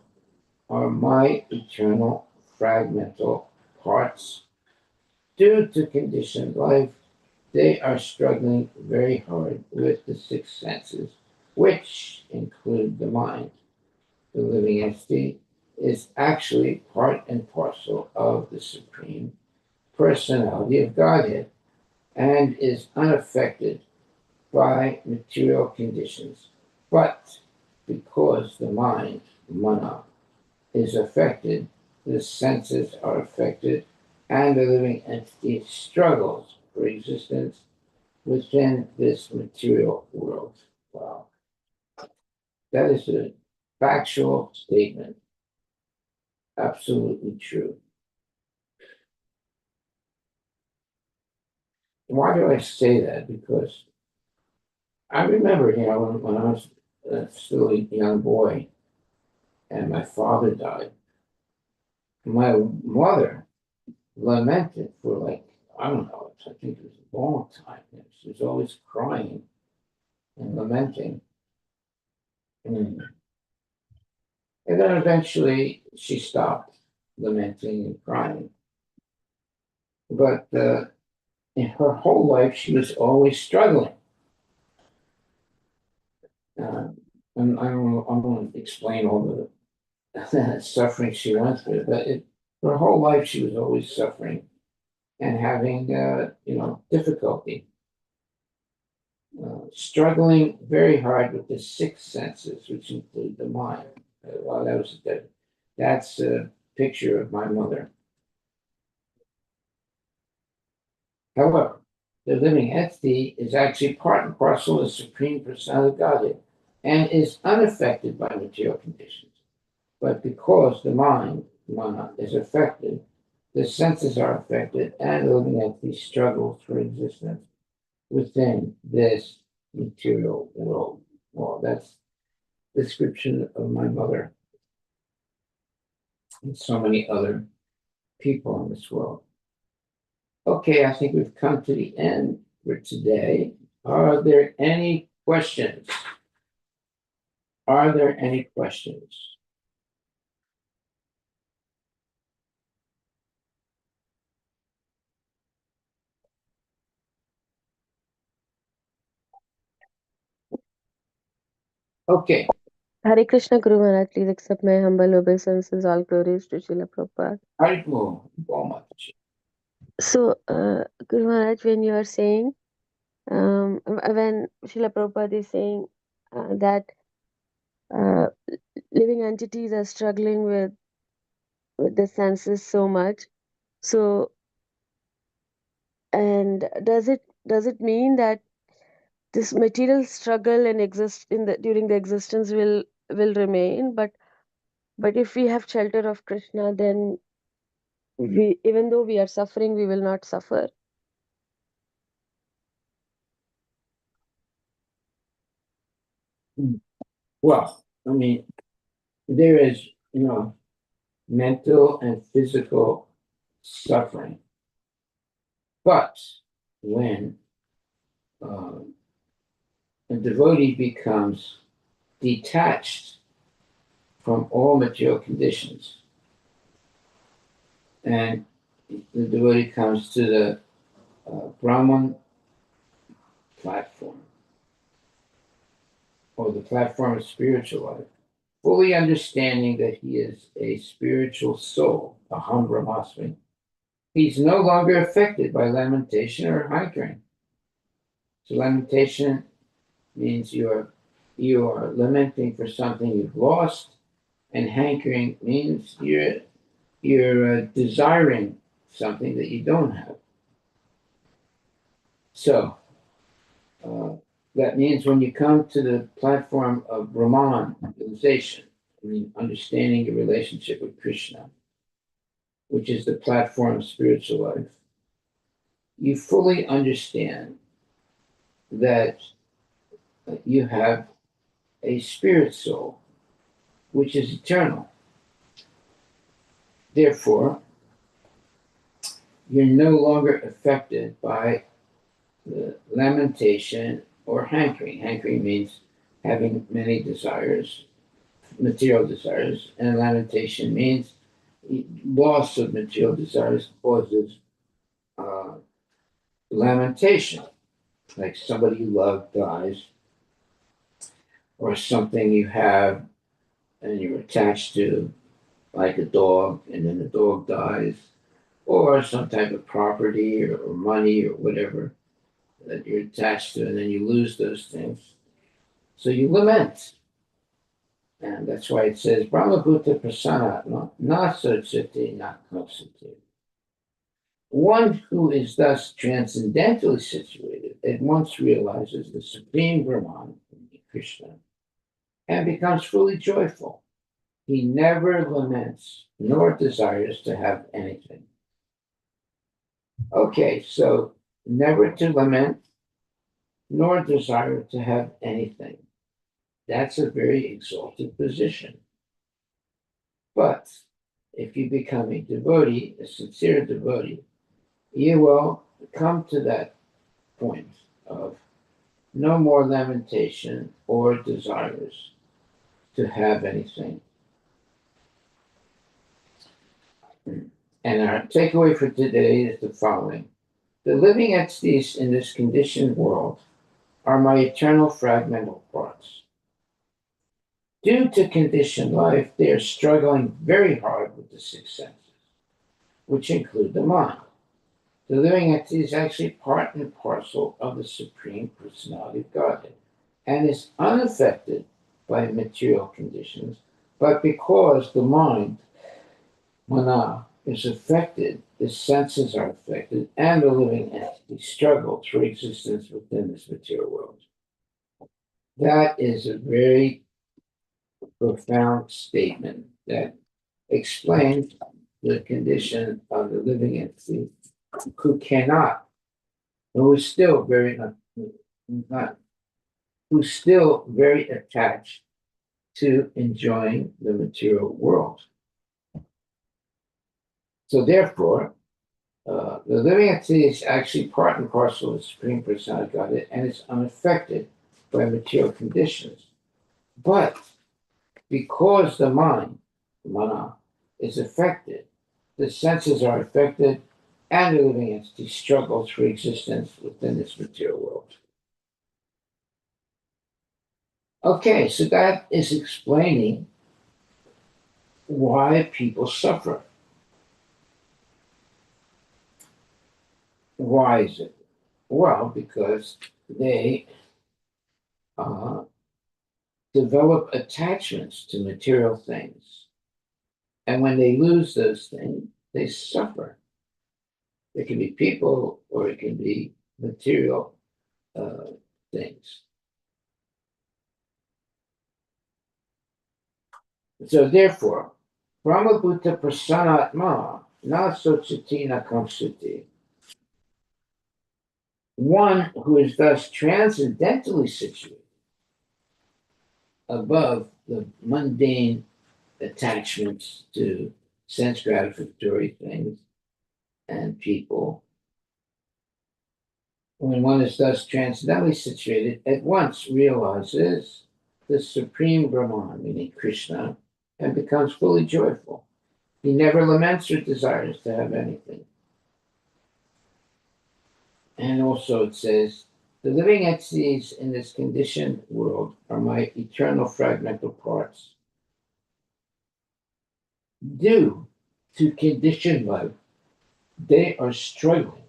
are my eternal fragmental parts. Due to conditioned life, they are struggling very hard with the six senses, which include the mind. The living entity is actually part and parcel of the Supreme Personality of Godhead and is unaffected by material conditions. But because the mind, mana, is affected, the senses are affected, and the living entity struggles for existence within this material world. Wow. That is a factual statement. Absolutely true. Why do I say that? Because I remember, when I was still a young boy and my father died, my mother lamented for like, I don't know, I think it was a long time. She was always crying and lamenting. And then eventually she stopped lamenting and crying. But in her whole life, she was always struggling. And I won't explain all the suffering she went through, but her whole life she was always suffering and having, difficulty. Struggling very hard with the six senses, which include the mind. Well, that's a picture of my mother. However, the living entity is actually part and parcel of the Supreme Personality of Godhead and is unaffected by material conditions. But because the mind, mana, is affected, the senses are affected, and the living entity struggles for existence within this material world. Well, that's the description of my mother and so many other people in this world. Okay, I think we've come to the end for today. Are there any questions? Are there any questions? Okay. Hare Krishna Guru Maharaj, please accept my humble obeisances, all glories to Srila Prabhupada. Haribo. So, Guru Maharaj, when you are saying, when Srila Prabhupada is saying that uh, living entities are struggling with the senses so much, so, and does it mean that this material struggle and exist in the during the existence will remain, but if we have shelter of Krishna, then we, even though we are suffering, we will not suffer? Well, I mean, there is, mental and physical suffering. But when a devotee becomes detached from all material conditions, and the devotee comes to the Brahman platform, or the platform of spiritual life, fully understanding that he is a spiritual soul, aham brahmasmi, he's no longer affected by lamentation or hankering. So lamentation means you are lamenting for something you've lost, and hankering means you're desiring something that you don't have. So that means when you come to the platform of Brahman realization, understanding your relationship with Krishna, which is the platform of spiritual life, you fully understand that you have a spirit soul, which is eternal. Therefore, you're no longer affected by the lamentation or hankering. Hankering means having many desires, material desires, and lamentation means loss of material desires causes lamentation, like somebody you love dies, or something you have and you're attached to, like a dog, and then the dog dies, or some type of property or money or whatever that you're attached to, and then you lose those things. So you lament. And that's why it says, Brahmabhuta prasanatma, nasachati naknosati. One who is thus transcendentally situated at once realizes the supreme Brahman, Krishna, and becomes fully joyful. He never laments nor desires to have anything. Okay, so never to lament nor desire to have anything. That's a very exalted position. But if you become a devotee, a sincere devotee, you will come to that point of no more lamentation or desires to have anything. And our takeaway for today is the following. The living entities in this conditioned world are my eternal fragmental parts. Due to conditioned life, they are struggling very hard with the six senses, which include the mind. The living entity is actually part and parcel of the Supreme Personality of Godhead and is unaffected by material conditions, but because the mind, mana, is affected, the senses are affected, and the living entity struggles for existence within this material world. That is a very profound statement that explains the condition of the living entity who cannot, who is still very not, who's still very attached to enjoying the material world. So therefore, the living entity is actually part and parcel of the Supreme Personality of Godhead and is unaffected by material conditions. But because the mind, mana, is affected, the senses are affected, and the living entity struggles for existence within this material world. Okay, so that is explaining why people suffer. Why is it? Well, because they develop attachments to material things. And when they lose those things, they suffer. It can be people or it can be material things. So therefore, Brahmabhuta Prasanatma na sochati na kamsuti. One who is thus transcendentally situated above the mundane attachments to sense gratificatory things and people. When one is thus transcendently situated, at once realizes the Supreme Brahman, meaning Krishna, and becomes fully joyful. He never laments or desires to have anything. And also it says, the living entities in this conditioned world are my eternal fragmental parts. Due to conditioned life, they are struggling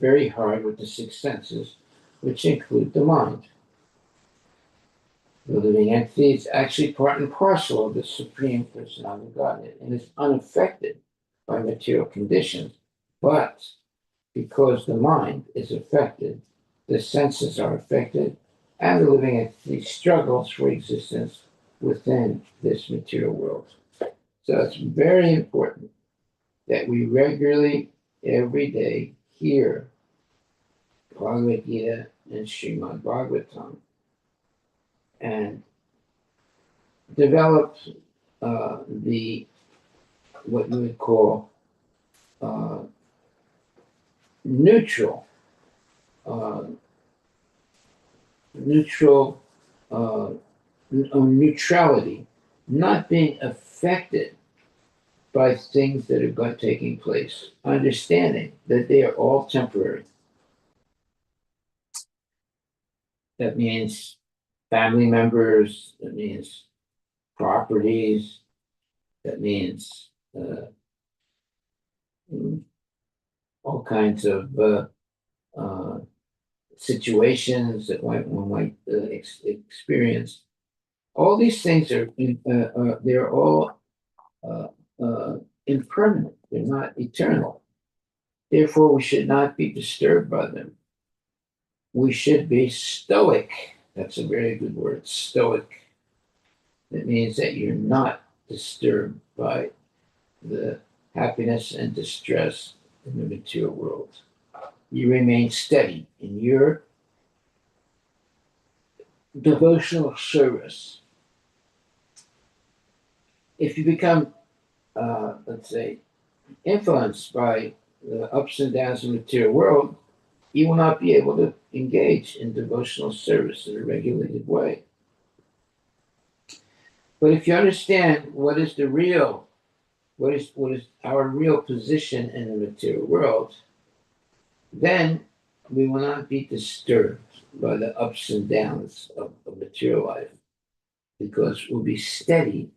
very hard with the six senses, which include the mind. The living entity is actually part and parcel of the Supreme Personality of Godhead and is unaffected by material conditions, but because the mind is affected, the senses are affected, and the living entity struggles for existence within this material world. So it's very important that we regularly, every day, hear Bhagavad Gita and Srimad Bhagavatam and develop the what you would call uh, neutral, uh, neutral neutrality, not being affected by things that are taking place, understanding that they are all temporary. That means family members, that means properties, that means all kinds of uh, situations that one might experience. All these things are they're all uh, impermanent. They're not eternal. Therefore, we should not be disturbed by them. We should be stoic. That's a very good word, stoic. That means that you're not disturbed by the happiness and distress in the material world. You remain steady in your devotional service. If you become, let's say, influenced by the ups and downs of the material world, you will not be able to engage in devotional service in a regulated way. But if you understand what is the real what is our real position in the material world, then we will not be disturbed by the ups and downs of material life, because we'll be steady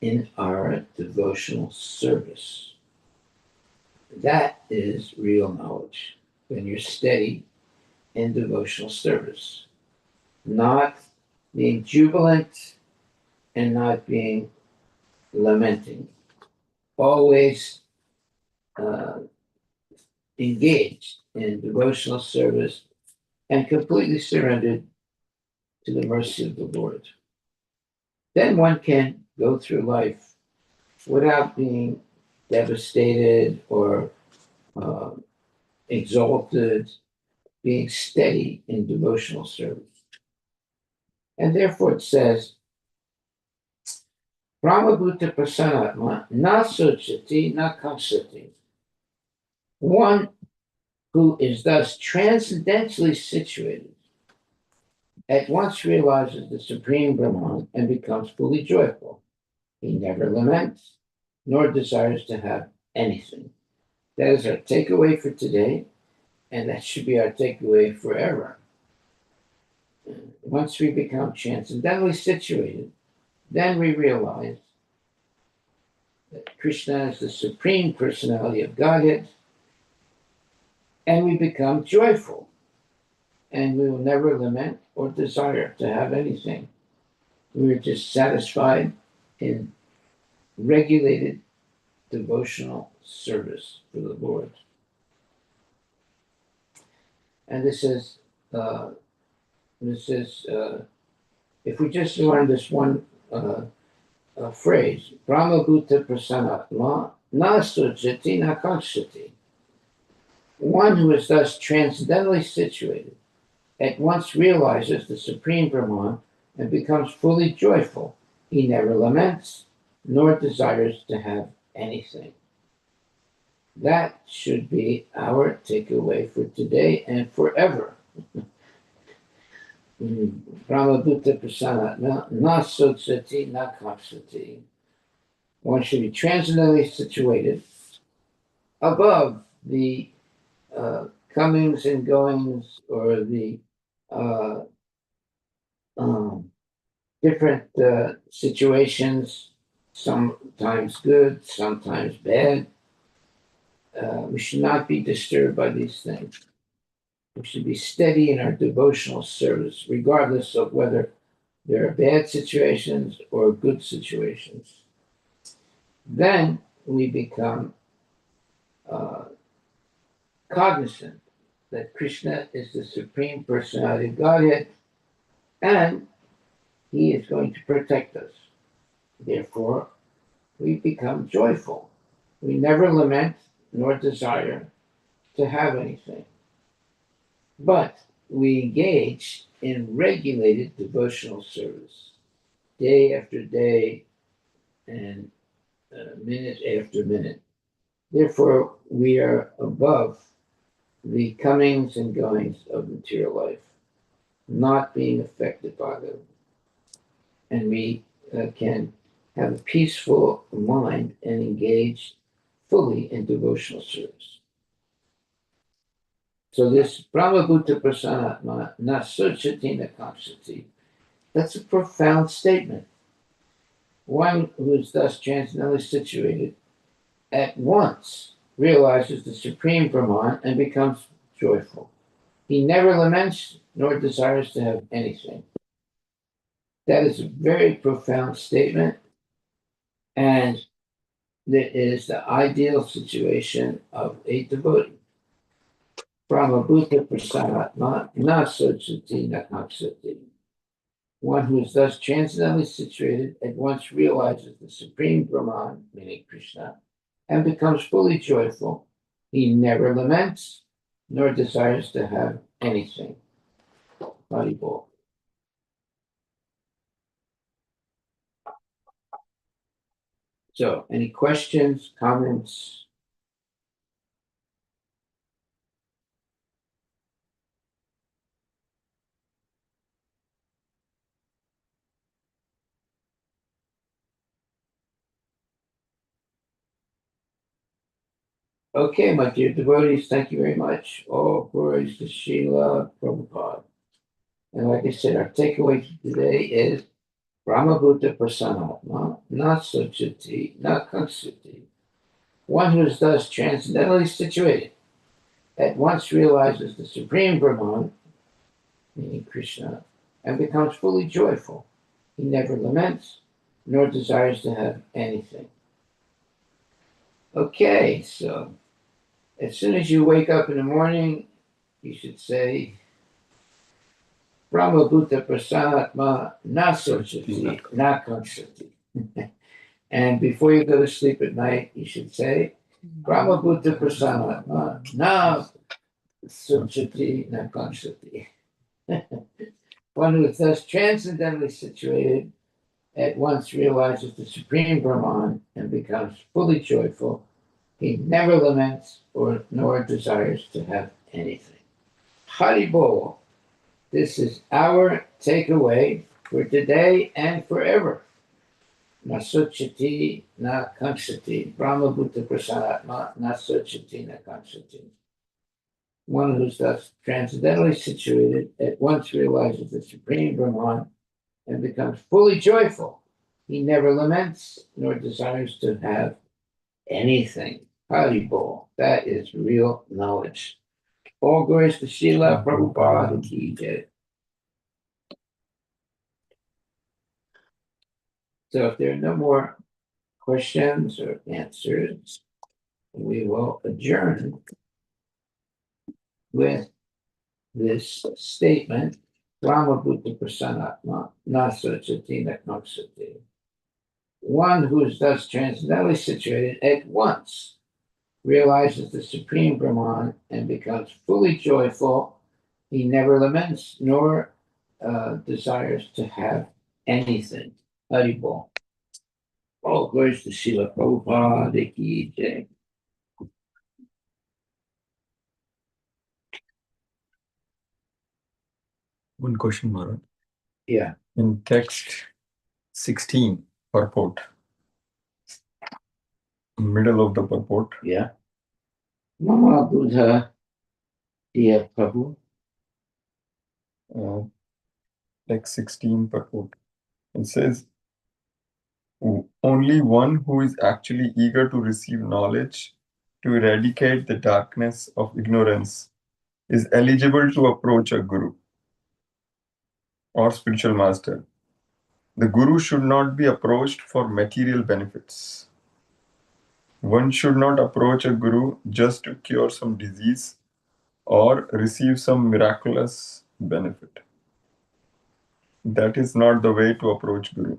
in our devotional service. That is real knowledge, when you're steady in devotional service, not being jubilant and not being lamenting, always uh, engaged in devotional service and completely surrendered to the mercy of the Lord. Then one can go through life without being devastated or uh, exalted, being steady in devotional service. And therefore it says, Brahmabhuta prasanatma na sochati na kamsati. One who is thus transcendently situated at once realizes the supreme Brahman and becomes fully joyful. He never laments, nor desires to have anything. That is our takeaway for today, and that should be our takeaway forever. Once we become transcendently situated, then we realize that Krishna is the supreme personality of Godhead, and we become joyful, and we will never lament or desire to have anything. We are just satisfied in regulated devotional service for the Lord. And this is, if we just learn this one phrase, Brahmabhuta prasanatma nasujati nakakshati. One who is thus transcendently situated at once realizes the supreme Brahman and becomes fully joyful. He never laments, nor desires to have anything. That should be our takeaway for today and forever. Brahmabhuta prasanatma nasotsati nakapsati. One should be transcendently situated above the comings and goings, or the uh, different situations, sometimes good, sometimes bad. We should not be disturbed by these things. We should be steady in our devotional service, regardless of whether there are bad situations or good situations. Then we become uh, cognizant that Krishna is the Supreme Personality of Godhead, and He is going to protect us. Therefore, we become joyful. We never lament nor desire to have anything, but we engage in regulated devotional service, day after day and minute after minute. Therefore, we are above the comings and goings of material life, not being affected by them. And we can have a peaceful mind and engage fully in devotional service. So this Brahmabhuta prasanatma nasurchatina kamsati, that's a profound statement. One who is thus transcendently situated at once realizes the supreme Brahman and becomes joyful. He never laments nor desires to have anything. That is a very profound statement, and that is the ideal situation of a devotee. Brahmabhuta prasanatma nasurchati nakapsati. One who is thus transcendently situated at once realizes the supreme Brahman, meaning Krishna, and becomes fully joyful. He never laments nor desires to have anything. Haribol. So, any questions, comments? Okay, my dear devotees, thank you very much. All glories to Srila Prabhupada. And like I said, our takeaway today is Brahmabhuta Prasanatma, not Suchati, not Kangsati. One who is thus transcendently situated at once realizes the Supreme Brahman, meaning Krishna, and becomes fully joyful. He never laments, nor desires to have anything. Okay, so as soon as you wake up in the morning, you should say, Brahmabhuta Prasanatma na Sochati, na Kangsati. And before you go to sleep at night, you should say, Brahmabhuta Prasanatma na Sochati, na Kangsati. One who is thus transcendently situated at once realizes the Supreme Brahman and becomes fully joyful. He never laments or nor desires to have anything. Hari Bol. This is our takeaway for today and forever. Na Sochati, na Kangsati. Brahmabhuta Prasanatma, na Sochati, na Kangsati. One who's thus transcendently situated at once realizes the Supreme Brahman and becomes fully joyful. He never laments nor desires to have anything. Haribol. That is real knowledge. All glories to Srila Prabhupada Ki Jai. So if there are no more questions or answers, we will adjourn with this statement. Brahmabhuta Prasanatma Nasachati Nakmaksati. One who is thus transcendently situated at once realizes the Supreme Brahman and becomes fully joyful. He never laments nor desires to have anything. Haribol. All glories to Srila Prabhupada Ki Jai. One question, Maharaj. Yeah. In text 16, purport, middle of the purport, Yeah. Mama Buddha, dear Prabhu. text 16, purport, it says, only one who is actually eager to receive knowledge to eradicate the darkness of ignorance is eligible to approach a guru or spiritual master. The guru should not be approached for material benefits. One should not approach a guru just to cure some disease or receive some miraculous benefit. That is not the way to approach guru.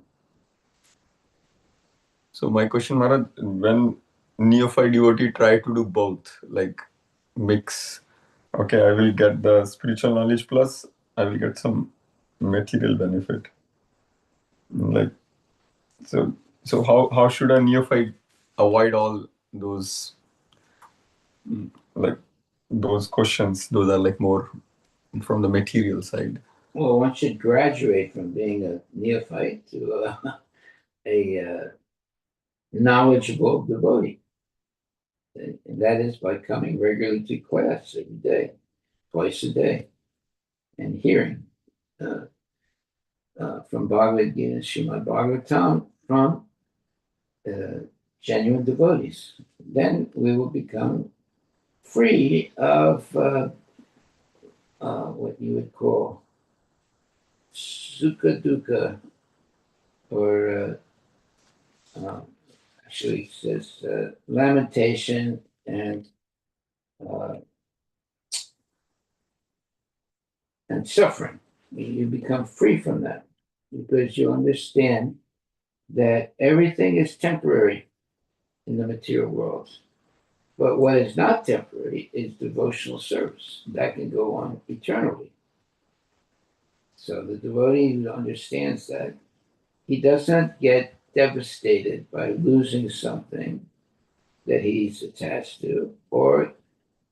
So my question, Maharaj, when neophyte devotee try to do both, like mix, okay, I will get the spiritual knowledge plus I will get some material benefit. Like so how should a neophyte avoid all those like those questions? Those are like more from the material side. Well, one should graduate from being a neophyte to a knowledgeable devotee. And that is by coming regularly to class every day, twice a day, and hearing from Bhagavad Gita and Srimad Bhagavatam from genuine devotees. Then we will become free of what you would call sukha dukkha, or actually it says lamentation uh, and suffering. You become free from that because you understand that everything is temporary in the material world. But what is not temporary is devotional service. That can go on eternally. So the devotee who understands that, he doesn't get devastated by losing something that he's attached to or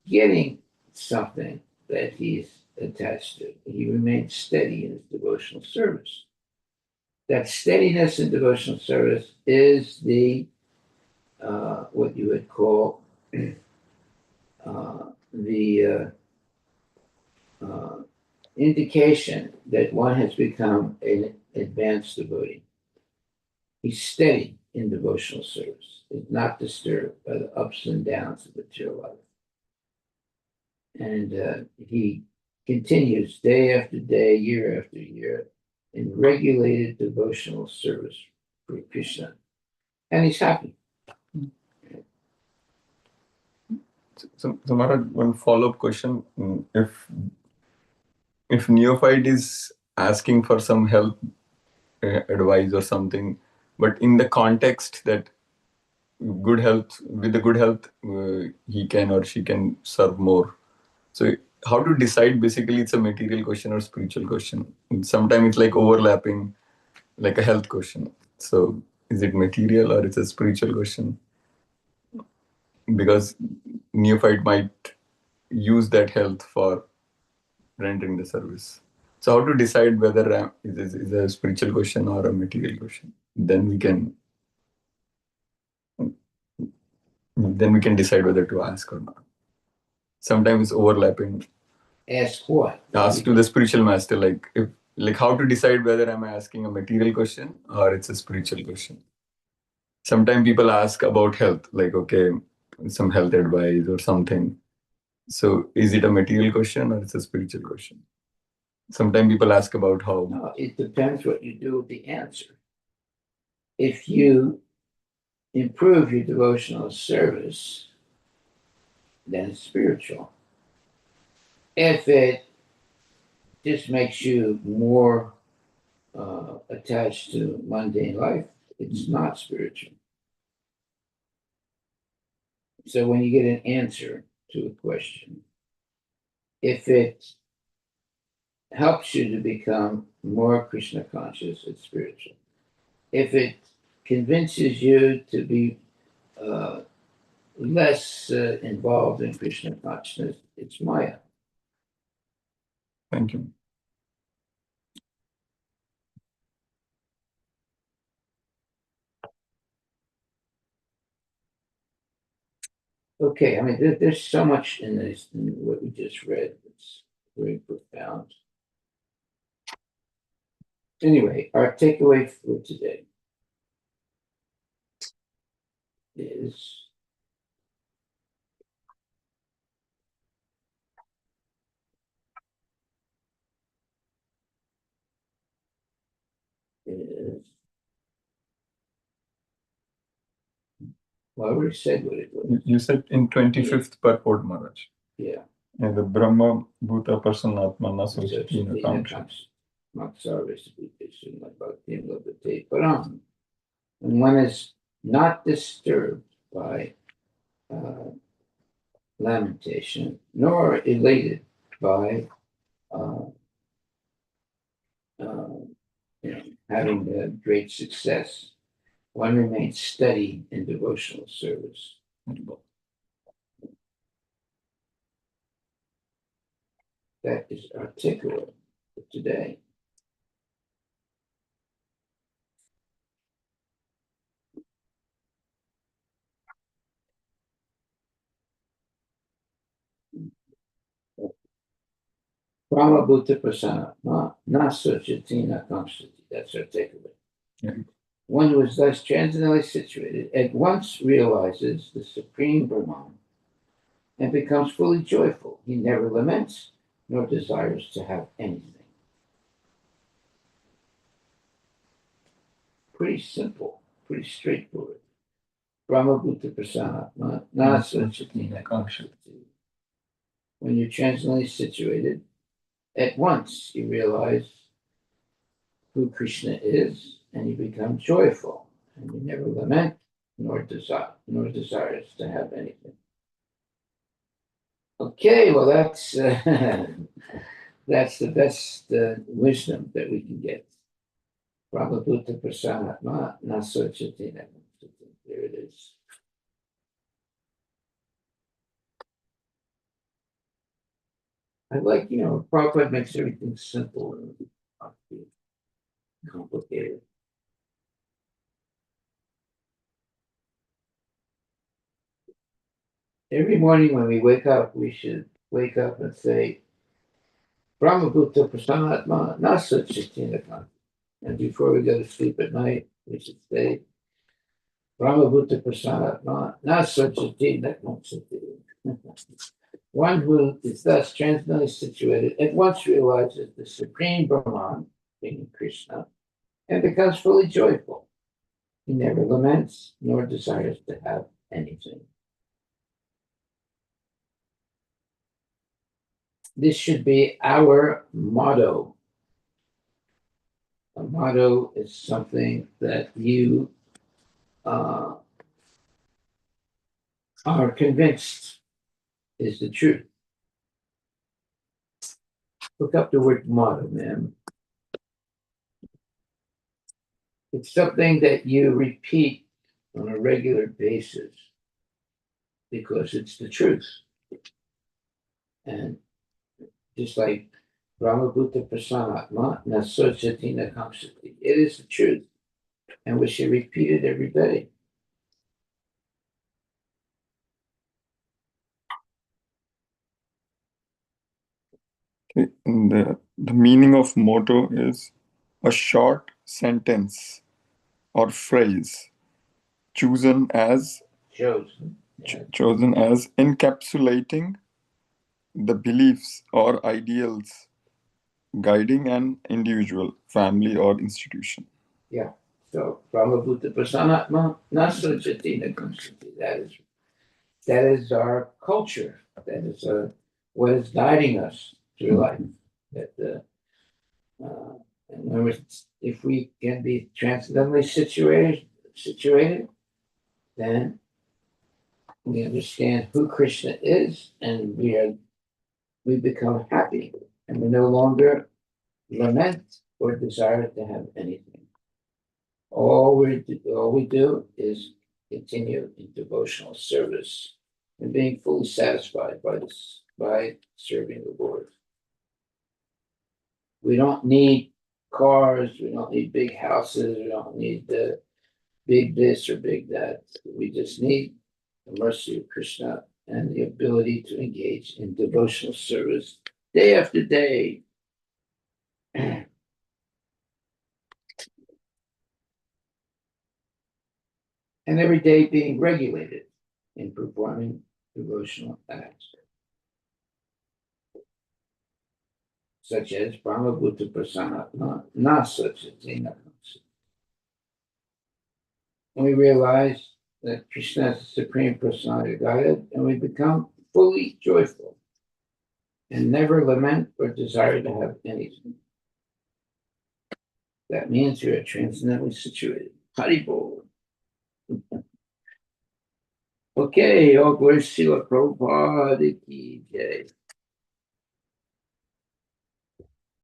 getting something that he's attached to. He remains steady in his devotional service. That steadiness in devotional service is the what you would call the indication that one has become an advanced devotee. He's steady in devotional service, is not disturbed by the ups and downs of material life. And he continues day after day, year after year, in regulated devotional service for Krishna. And he's happy. So Maharaj, one follow-up question. If neophyte is asking for some help, advice or something, but in the context that good health, with the good health, he can or she can serve more. So how to decide? Basically, it's a material question or spiritual question. Sometimes it's like overlapping, like a health question. So is it material or it's a spiritual question? Because neophyte might use that health for rendering the service. So how to decide whether is a spiritual question or a material question? Then we can decide whether to ask or not. Sometimes it's overlapping. Ask what? Ask to the spiritual master, like how to decide whether I'm asking a material question or it's a spiritual question. Sometimes people ask about health, like okay, some health advice or something. So is it a material question or it's a spiritual question? Sometimes people ask about how. No, it depends what you do with the answer. If you improve your devotional service, then it's spiritual. If it just makes you more attached to mundane life, it's not spiritual. So when you get an answer to a question, if it helps you to become more Krishna conscious, it's spiritual. If it convinces you to be less involved in Krishna consciousness, it's Maya. Thank you. Okay, I mean, there's so much in this, in what we just read. It's very profound. Anyway, our takeaway for today is well, I already said what it was. You said in 25th purport, Maharaj. Yeah. And the Brahma Bhuta Personatmana Sochatina Kamsha. And one is not disturbed by lamentation, nor elated by having a great success. One remains steady in devotional service. That is articulate for today. Brahma Bhuta Prasana, na Sochatina Kamsati. That's our takeaway. Yeah. One who is thus transcendently situated at once realizes the supreme Brahman and becomes fully joyful. He never laments nor desires to have anything. Pretty simple, pretty straightforward. Brahma Bhuta Prasana, na Sochatina Kamsati. When you're transcendently situated, at once you realize who Krishna is, and you become joyful, and you never lament nor desires to have anything. Okay, well that's that's the best wisdom that we can get. Prabhupada Prasanatma Nasochatina. There it is. I like, Prabhupada makes everything simple and not be complicated. Every morning when we wake up, we should wake up and say, Brahmabhuta Prasanatma Nasa Chitinakam. And before we go to sleep at night, we should say, Brahmabhuta Prasanatma Nasa Chitinakam. One who is thus transcendently situated at once realizes the supreme Brahman, meaning Krishna, and becomes fully joyful. He never laments nor desires to have anything. This should be our motto. A motto is something that you are convinced is the truth. Look up the word motto, ma'am. It's something that you repeat on a regular basis because it's the truth. And just like Brahmabhuta Prasanatma Nasochatina Kamsati, it is the truth. And we should repeat it every day. Okay, and the meaning of motto is a short sentence or phrase chosen as Chosen. Yeah. chosen as encapsulating the beliefs or ideals guiding an individual, family, or institution. Yeah. So Brahmabhuta Prasanatma Nasochatina Kamsati. That is our culture. That is what is guiding us through life. That in other words, if we can be transcendently situated, then we understand who Krishna is, and we become happy, and we no longer lament or desire to have anything. All we do is continue in devotional service and being fully satisfied by serving the Lord. We don't need cars, we don't need big houses, we don't need the big this or big that. We just need the mercy of Krishna and the ability to engage in devotional service day after day. And every day being regulated in performing devotional acts, such as Brahmabhuta Prasanatma, not such as Zinakam. And we realize that Krishna is the Supreme Personality of Godhead, and we become fully joyful and never lament or desire to have anything. That means we are transcendently situated. Haribol. Okay, all glory to Srila Prabhupada ki jai.